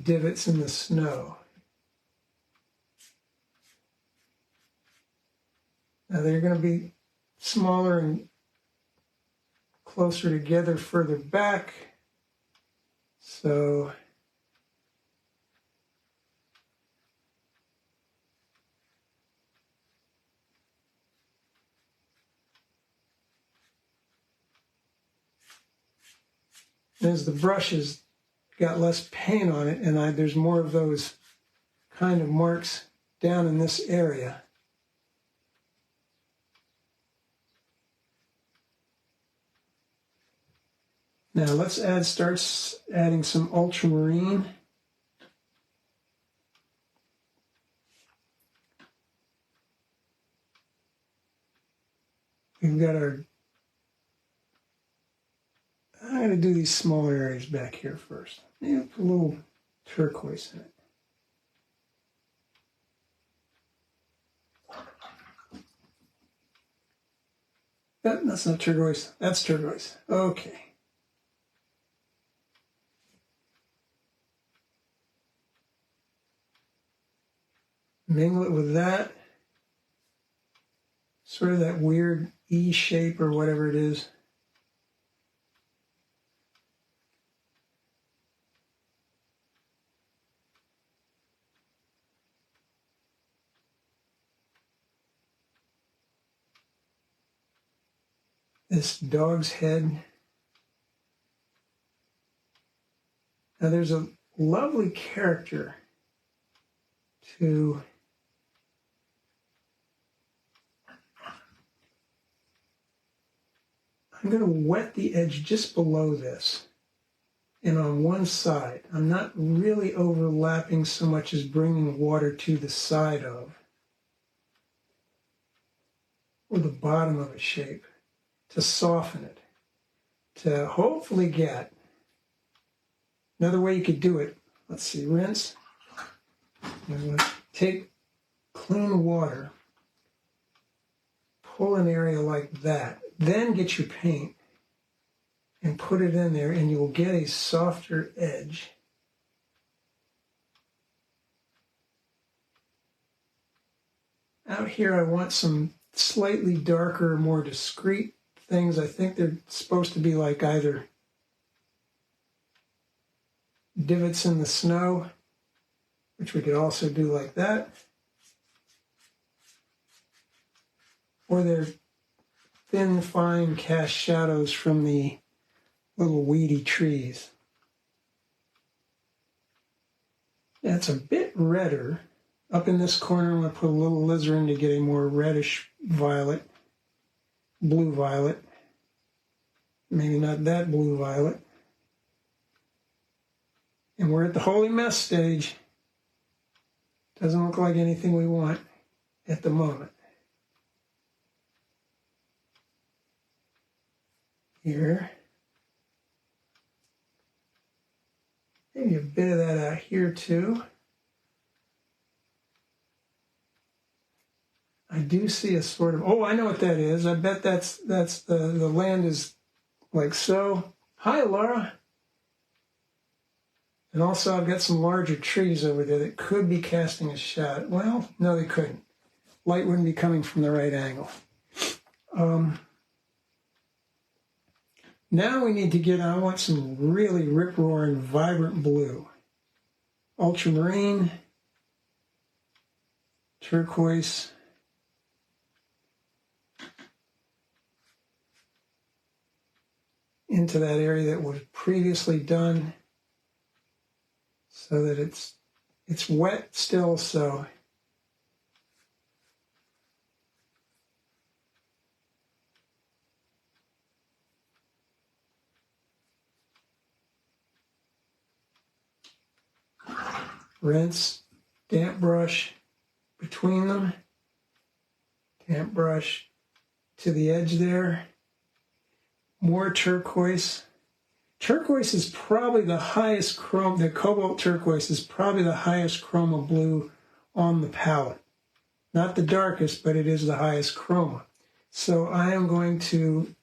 divots in the snow. Now they're going to be smaller and closer together further back. So as the brush has got less paint on it and there's more of those kind of marks down in this area. Now let's start adding some ultramarine. We've got I'm going to do these smaller areas back here first. Maybe put a little turquoise in it. That's not turquoise. That's turquoise. Okay. Mingle it with that. Sort of that weird E shape or whatever it is. this dog's head. Now there's a lovely character to I'm going to wet the edge just below this and on one side. I'm not really overlapping so much as bringing water to the side of or the bottom of a shape to soften it, to hopefully get. Another way you could do it, let's see, rinse. I'm going to take clean water, pull an area like that, then get your paint and put it in there and you'll get a softer edge. Out here I want some slightly darker, more discreet things. I think they're supposed to be like either divots in the snow, which we could also do like that, or they're thin, fine cast shadows from the little weedy trees. Yeah, it's a bit redder. Up in this corner, I'm going to put a little alizarin to get a more reddish violet, blue violet. Maybe not that blue violet. And we're at the holy mess stage. Doesn't look like anything we want at the moment. Here. Maybe a bit of that out here too. I do see a sort of, oh, I know what that is. I bet that's the land is like so. Hi, Laura. And also I've got some larger trees over there that could be casting a shadow. Well, no, they couldn't. Light wouldn't be coming from the right angle. Now we need to get, I want some really rip-roaring, vibrant blue. Ultramarine, turquoise, into that area that was previously done so that it's wet still, so rinse, damp brush between them, damp brush to the edge there, more turquoise. Turquoise is probably the highest chrome, the cobalt turquoise is probably the highest chroma blue on the palette. Not the darkest, but it is the highest chroma. So I am going to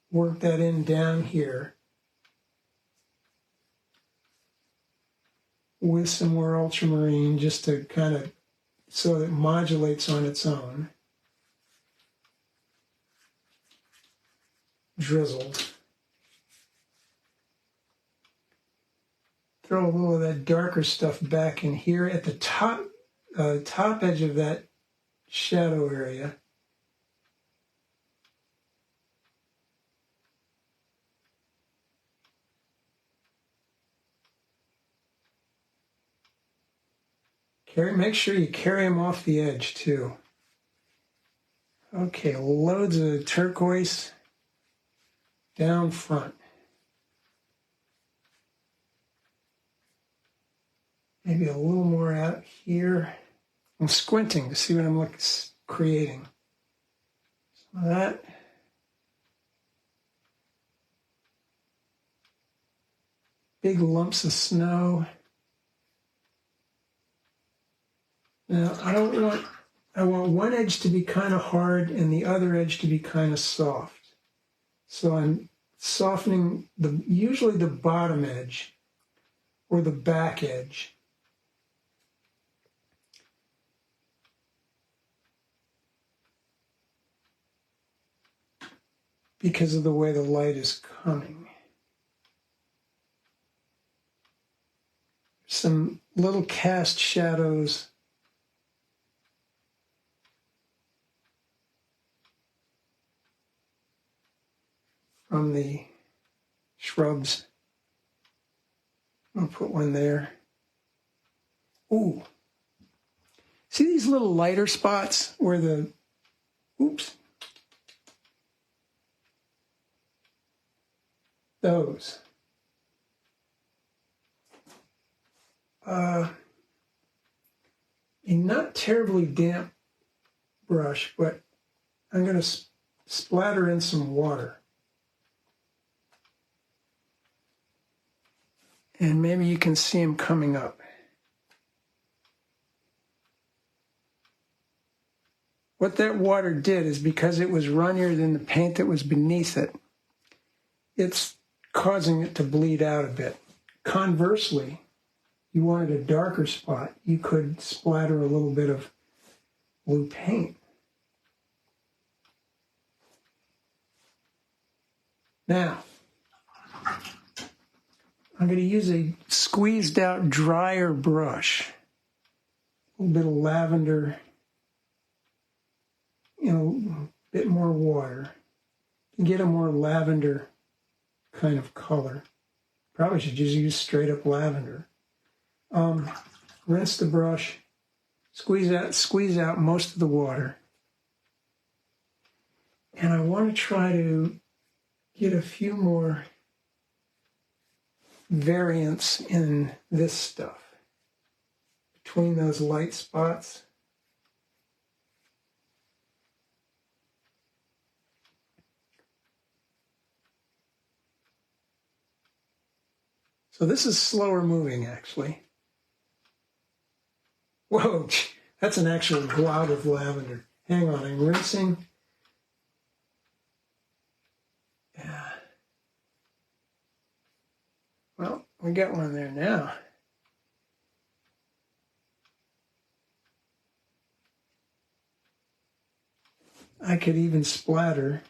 work that in down here with some more ultramarine just to kind of, so that it modulates on its own. Drizzled. Throw a little of that darker stuff back in here at the top edge of that shadow area. Make sure you carry them off the edge too. Okay, loads of turquoise down front. Maybe a little more out here. I'm squinting to see what I'm creating. Some of that. Big lumps of snow. Now, I want one edge to be kind of hard and the other edge to be kind of soft. So I'm softening usually the bottom edge or the back edge. Because of the way the light is coming. Some little cast shadows from the shrubs. I'll put one there. Ooh. See these little lighter spots where the, oops. Those. A not terribly damp brush, but I'm going to splatter in some water. And maybe you can see them coming up. What that water did is, because it was runnier than the paint that was beneath it, it's causing it to bleed out a bit. Conversely, you wanted a darker spot, you could splatter a little bit of blue paint. Now, I'm going to use a squeezed out drier brush, a little bit of lavender, a bit more water to get a more lavender kind of color. Probably should just use straight up lavender. Rinse the brush, squeeze out most of the water. And I want to try to get a few more variants in this stuff between those light spots. So this is slower moving, actually. Whoa, that's an actual glob of lavender. Hang on, I'm rinsing. Yeah. Well, we got one there now. I could even splatter.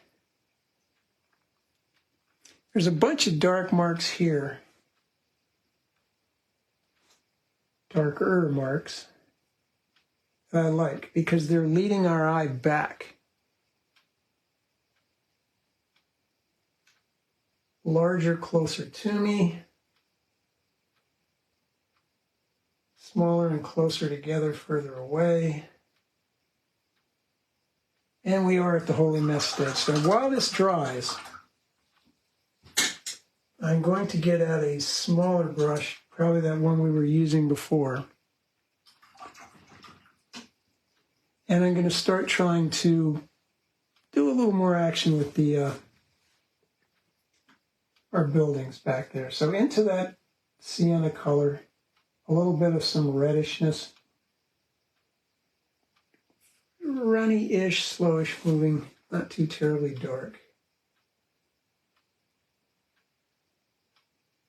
There's a bunch of dark marks here. Darker marks that I like because they're leading our eye back. Larger, closer to me. Smaller and closer together, further away. And we are at the holy mess stage. So while this dries, I'm going to get out a smaller brush, probably that one we were using before. And I'm going to start trying to do a little more action with the our buildings back there. So into that sienna color, a little bit of some reddishness. Runny-ish, slowish moving, not too terribly dark.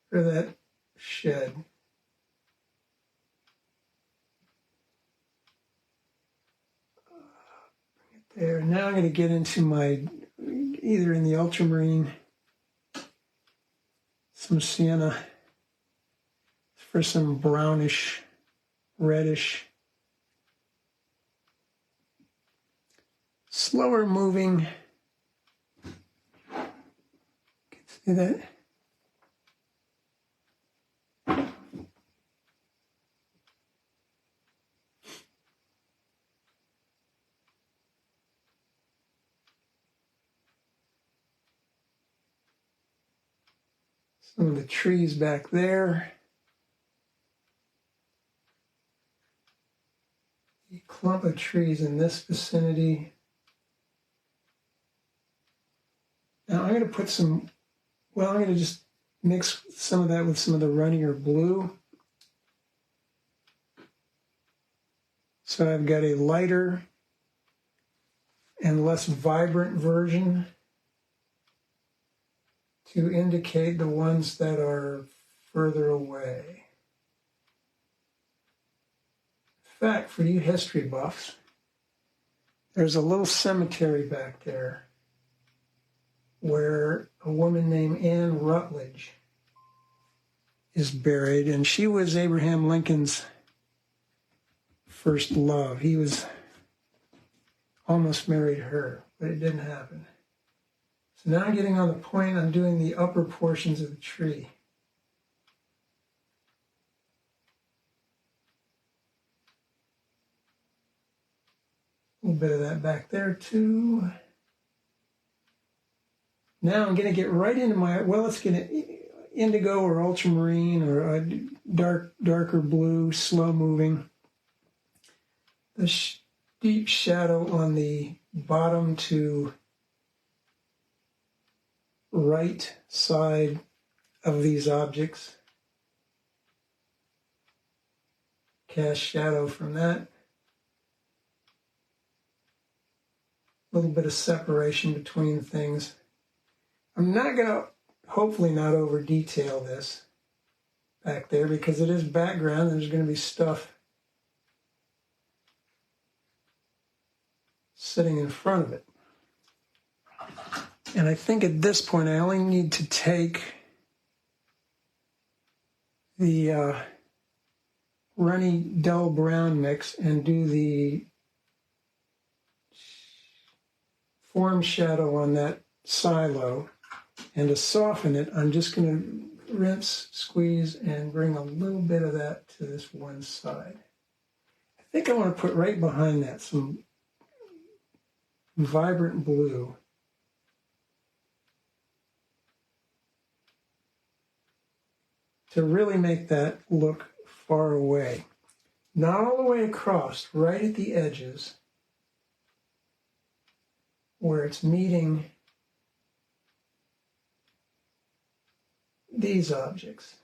For that shed. Bring it there. Now I'm going to get into my, either in the ultramarine, some sienna for some brownish, reddish, slower moving. See that? Some of the trees back there. A clump of trees in this vicinity. Now I'm going to put some, well, I'm going to just mix some of that with some of the runnier blue. So I've got a lighter and less vibrant version to indicate the ones that are further away. In fact, for you history buffs, there's a little cemetery back there where a woman named Anne Rutledge is buried, and she was Abraham Lincoln's first love. He was almost married her, but it didn't happen. So now I'm getting on the point, I'm doing the upper portions of the tree. A little bit of that back there too. Now I'm going to get right into my, well, let's get it indigo or ultramarine or a darker blue, slow moving. The deep shadow on the bottom to right side of these objects. Cast shadow from that. A little bit of separation between things. I'm not going to, hopefully not over detail this back there because it is background and there's going to be stuff sitting in front of it. And I think at this point I only need to take the runny dull brown mix and do the form shadow on that silo. And to soften it, I'm just going to rinse, squeeze, and bring a little bit of that to this one side. I think I want to put right behind that some vibrant blue. To really make that look far away. Not all the way across, right at the edges where it's meeting these objects.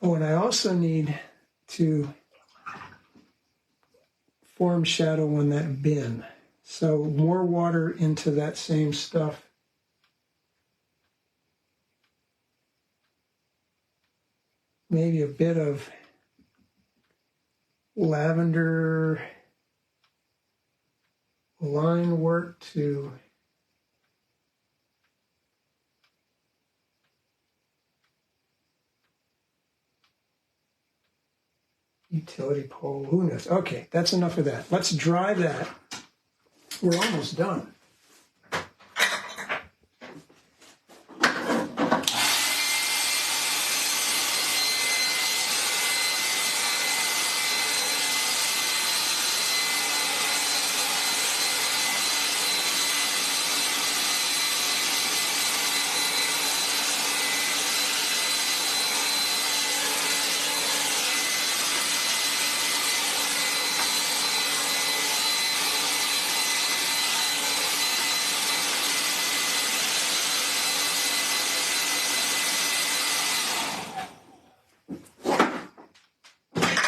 Oh, and I also need to form shadow on that bin. So more water into that same stuff. Maybe a bit of lavender line work to utility pole, who knows? Okay, that's enough of that. Let's dry that. We're almost done.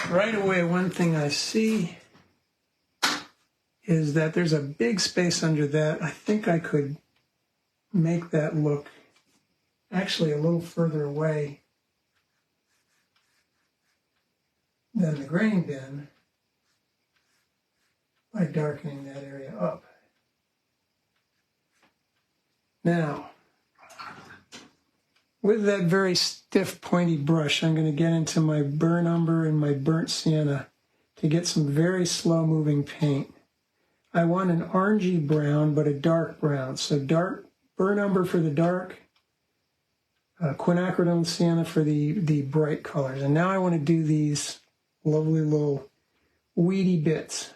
Right away, one thing I see is that there's a big space under that. I think I could make that look actually a little further away than the grain bin by darkening that area up. Now, with that very stiff, pointy brush, I'm going to get into my burnt umber and my burnt sienna to get some very slow-moving paint. I want an orangey brown, but a dark brown. So dark burnt umber for the dark, quinacridone sienna for the bright colors. And now I want to do these lovely little weedy bits.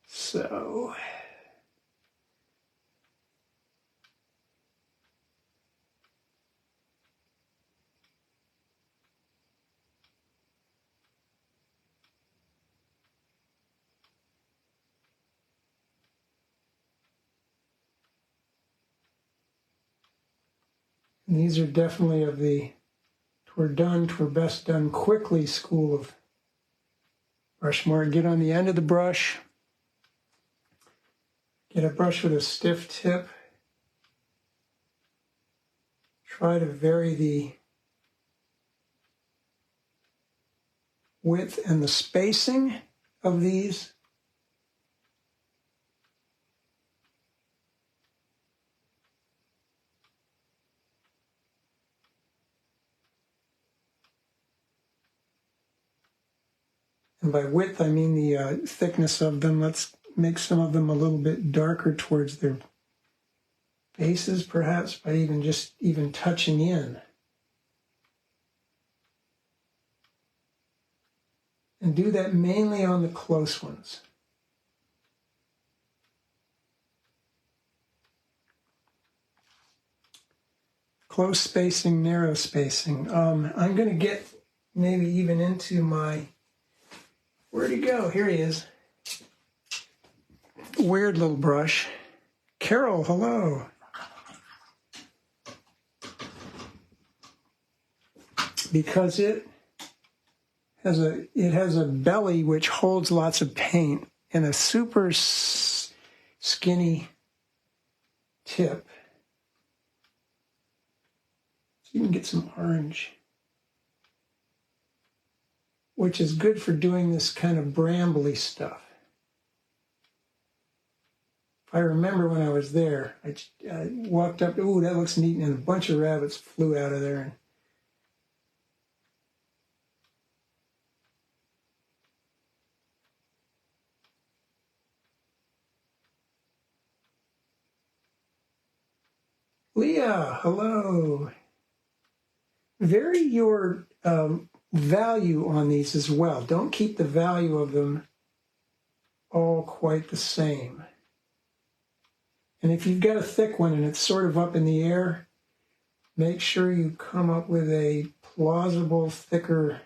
So and these are definitely of the twere best done quickly school of brush mark. Get on the end of the brush. Get a brush with a stiff tip. Try to vary the width and the spacing of these. And by width, I mean the thickness of them. Let's make some of them a little bit darker towards their bases, perhaps by even touching in. And do that mainly on the close ones. Close spacing, narrow spacing. I'm going to get maybe even into my, where'd he go? Here he is. Weird little brush. Carol, hello. Because it has a belly which holds lots of paint and a super skinny tip. So you can get some orange, which is good for doing this kind of brambly stuff. If I remember when I was there, I walked up, ooh, that looks neat, and a bunch of rabbits flew out of there. Leah, hello. Vary your value on these as well. Don't keep the value of them all quite the same. And if you've got a thick one and it's sort of up in the air, make sure you come up with a plausible, thicker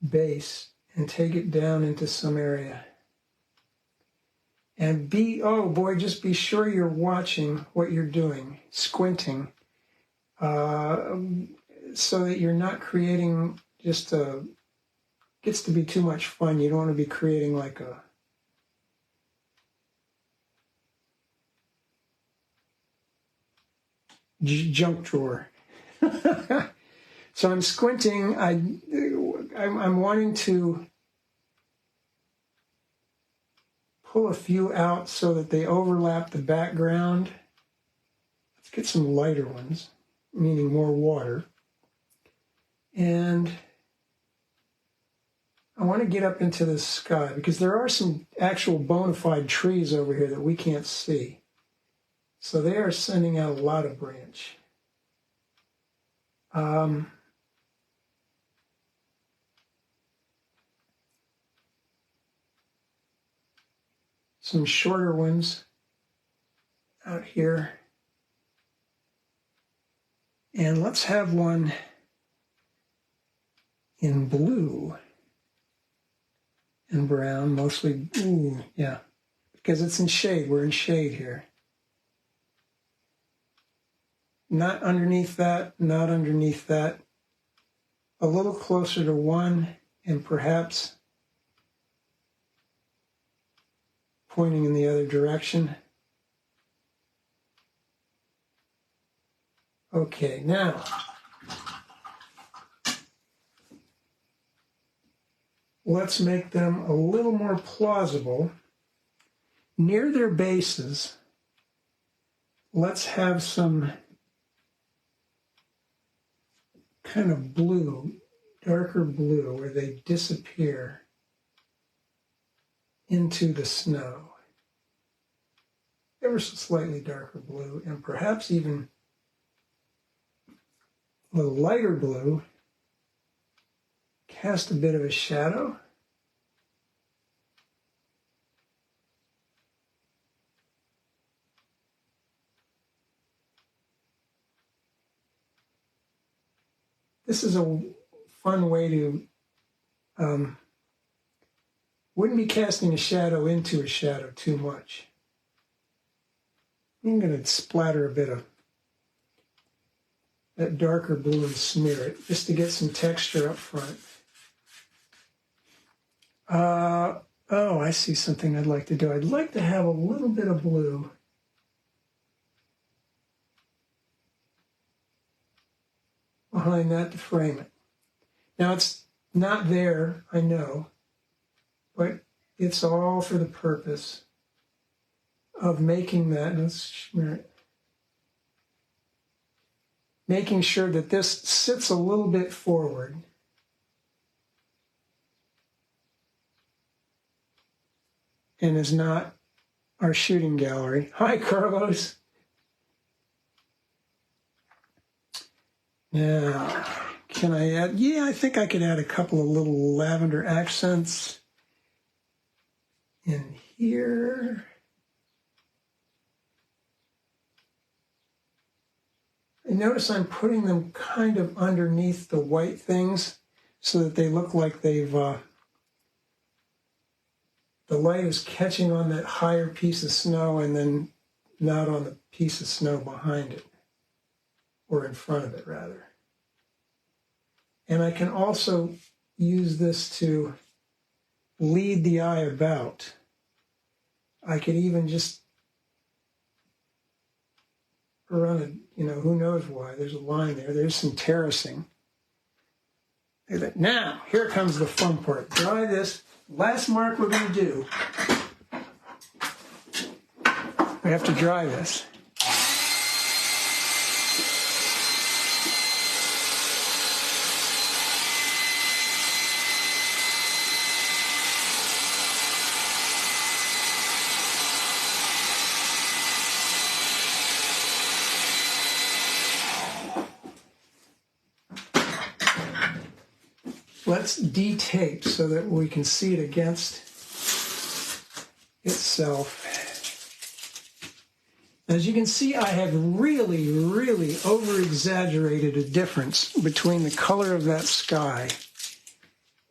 base and take it down into some area. And oh boy, just be sure you're watching what you're doing, squinting, so that you're not creating just gets to be too much fun. You don't want to be creating like a junk drawer. So I'm squinting. I'm wanting to pull a few out so that they overlap the background. Let's get some lighter ones, meaning more water. And I want to get up into the sky because there are some actual bona fide trees over here that we can't see. So they are sending out a lot of branch. Some shorter ones out here. And let's have one in blue and brown, mostly, ooh, yeah, because it's in shade. We're in shade here. Not underneath that, not underneath that. A little closer to one and perhaps pointing in the other direction. Okay, now let's make them a little more plausible. Near their bases, let's have some kind of blue, darker blue, where they disappear into the snow. Ever so slightly darker blue, and perhaps even a little lighter blue, cast a bit of a shadow. This is a fun way to, wouldn't be casting a shadow into a shadow too much. I'm going to splatter a bit of that darker blue and smear it, just to get some texture up front. Oh, I see something I'd like to do. I'd like to have a little bit of blue behind that to frame it. Now, it's not there, I know, but it's all for the purpose of making that, let's smear it, making sure that this sits a little bit forward and is not our shooting gallery. Hi, Carlos. Now, can I add? Yeah, I think I could add a couple of little lavender accents in here. And notice I'm putting them kind of underneath the white things so that they look like they've, the light is catching on that higher piece of snow and then not on the piece of snow behind it, or in front of it rather. And I can also use this to lead the eye about. I could even just run it, who knows why. There's a line there. There's some terracing. Now, here comes the fun part. Dry this. Last mark we're going to do. We have to dry this. Let's detape so that we can see it against itself. As you can see, I have really, really over-exaggerated a difference between the color of that sky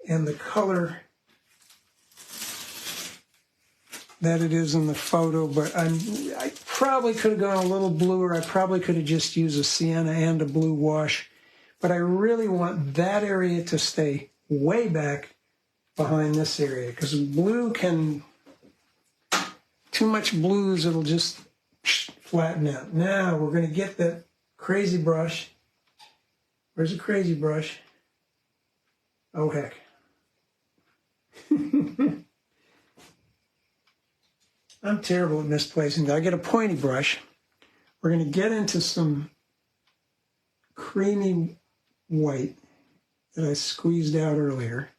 and the color that it is in the photo, but I probably could have gone a little bluer. I probably could have just used a sienna and a blue wash. But I really want that area to stay way back behind this area, because blue can, too much blues, it'll just flatten out. Now we're going to get that crazy brush. Where's the crazy brush? Oh, heck. I'm terrible at misplacing. I get a pointy brush. We're going to get into some creamy white that I squeezed out earlier.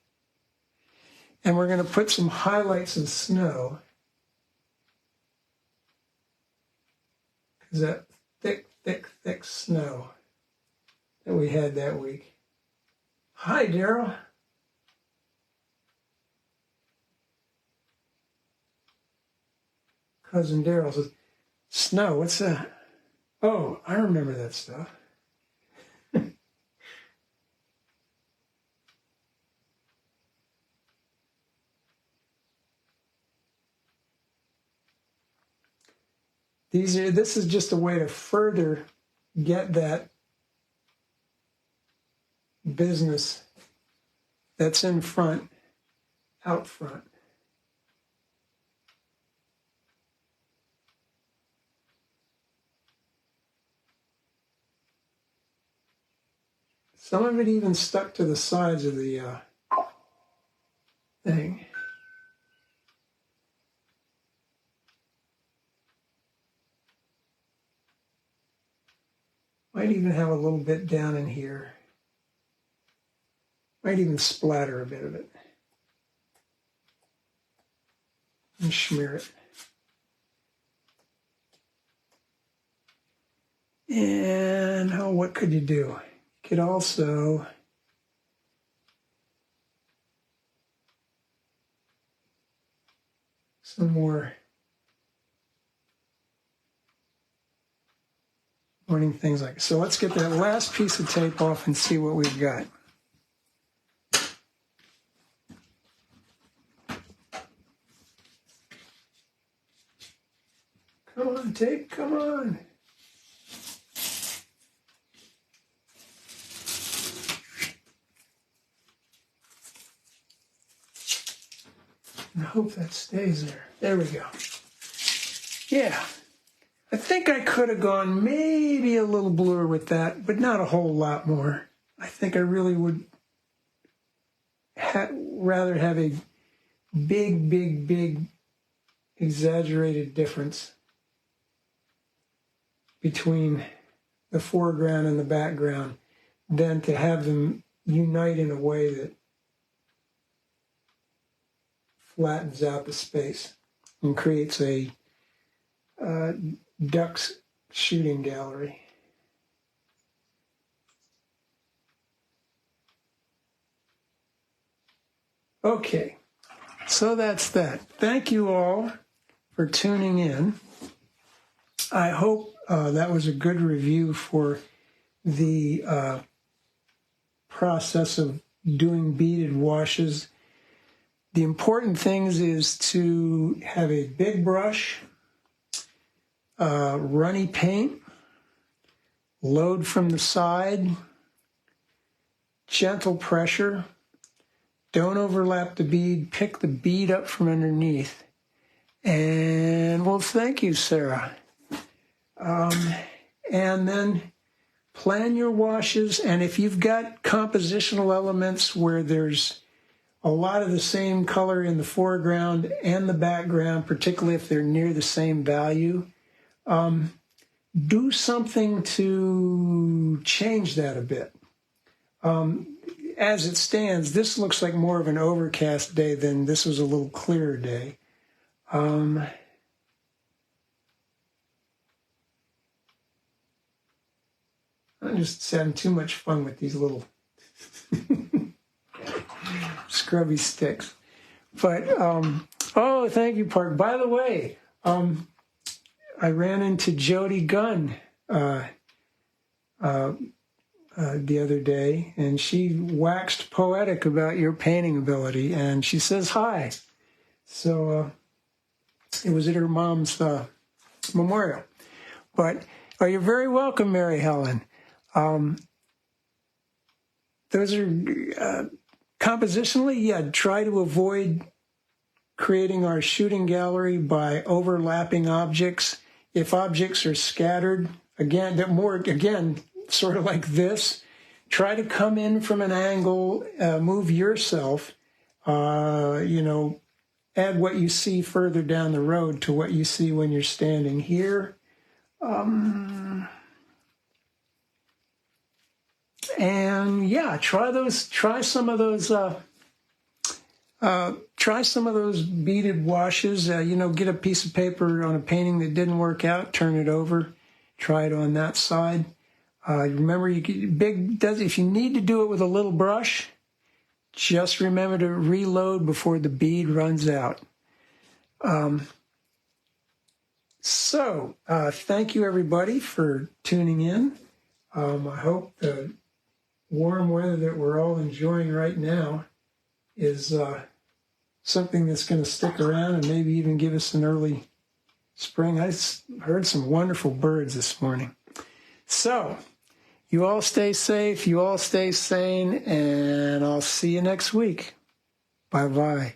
And we're going to put some highlights of snow. Because that thick, thick, thick snow that we had that week. Hi, Daryl. Cousin Daryl says, snow, what's that? Oh, I remember that stuff. This is just a way to further get that business that's in front, out front. Some of it even stuck to the sides of the thing. Might even have a little bit down in here. Might even splatter a bit of it. And smear it. And what could you do? You could also some more warning things like so. Let's get that last piece of tape off and see what we've got. Come on, tape, come on. I hope that stays there. There we go. Yeah. I think I could have gone maybe a little bluer with that, but not a whole lot more. I think I really would rather have a big, big, big exaggerated difference between the foreground and the background than to have them unite in a way that flattens out the space. and creates a duck's shooting gallery. Okay, so that's that. Thank you all for tuning in. I hope that was a good review for the process of doing beaded washes. The important things is to have a big brush, runny paint, load from the side, gentle pressure. Don't overlap the bead. Pick the bead up from underneath. And well, thank you, Sarah. And then plan your washes. And if you've got compositional elements where there's a lot of the same color in the foreground and the background, particularly if they're near the same value, do something to change that a bit. As it stands, this looks like more of an overcast day than this was a little clearer day. I'm just having too much fun with these little scrubby sticks. But, oh, thank you, Park. By the way, I ran into Jody Gunn the other day, and she waxed poetic about your painting ability, and she says hi. So it was at her mom's memorial. But you're very welcome, Mary Helen. Those are compositionally, try to avoid creating our shooting gallery by overlapping objects. If objects are scattered, again, sort of like this, try to come in from an angle, move yourself, add what you see further down the road to what you see when you're standing here. And yeah, try some of those beaded washes. Get a piece of paper on a painting that didn't work out, turn it over, try it on that side. Remember, if you need to do it with a little brush, just remember to reload before the bead runs out. Thank you everybody for tuning in. I hope the warm weather that we're all enjoying right now is something that's going to stick around and maybe even give us an early spring. I heard some wonderful birds this morning. So, you all stay safe, you all stay sane, and I'll see you next week. Bye-bye.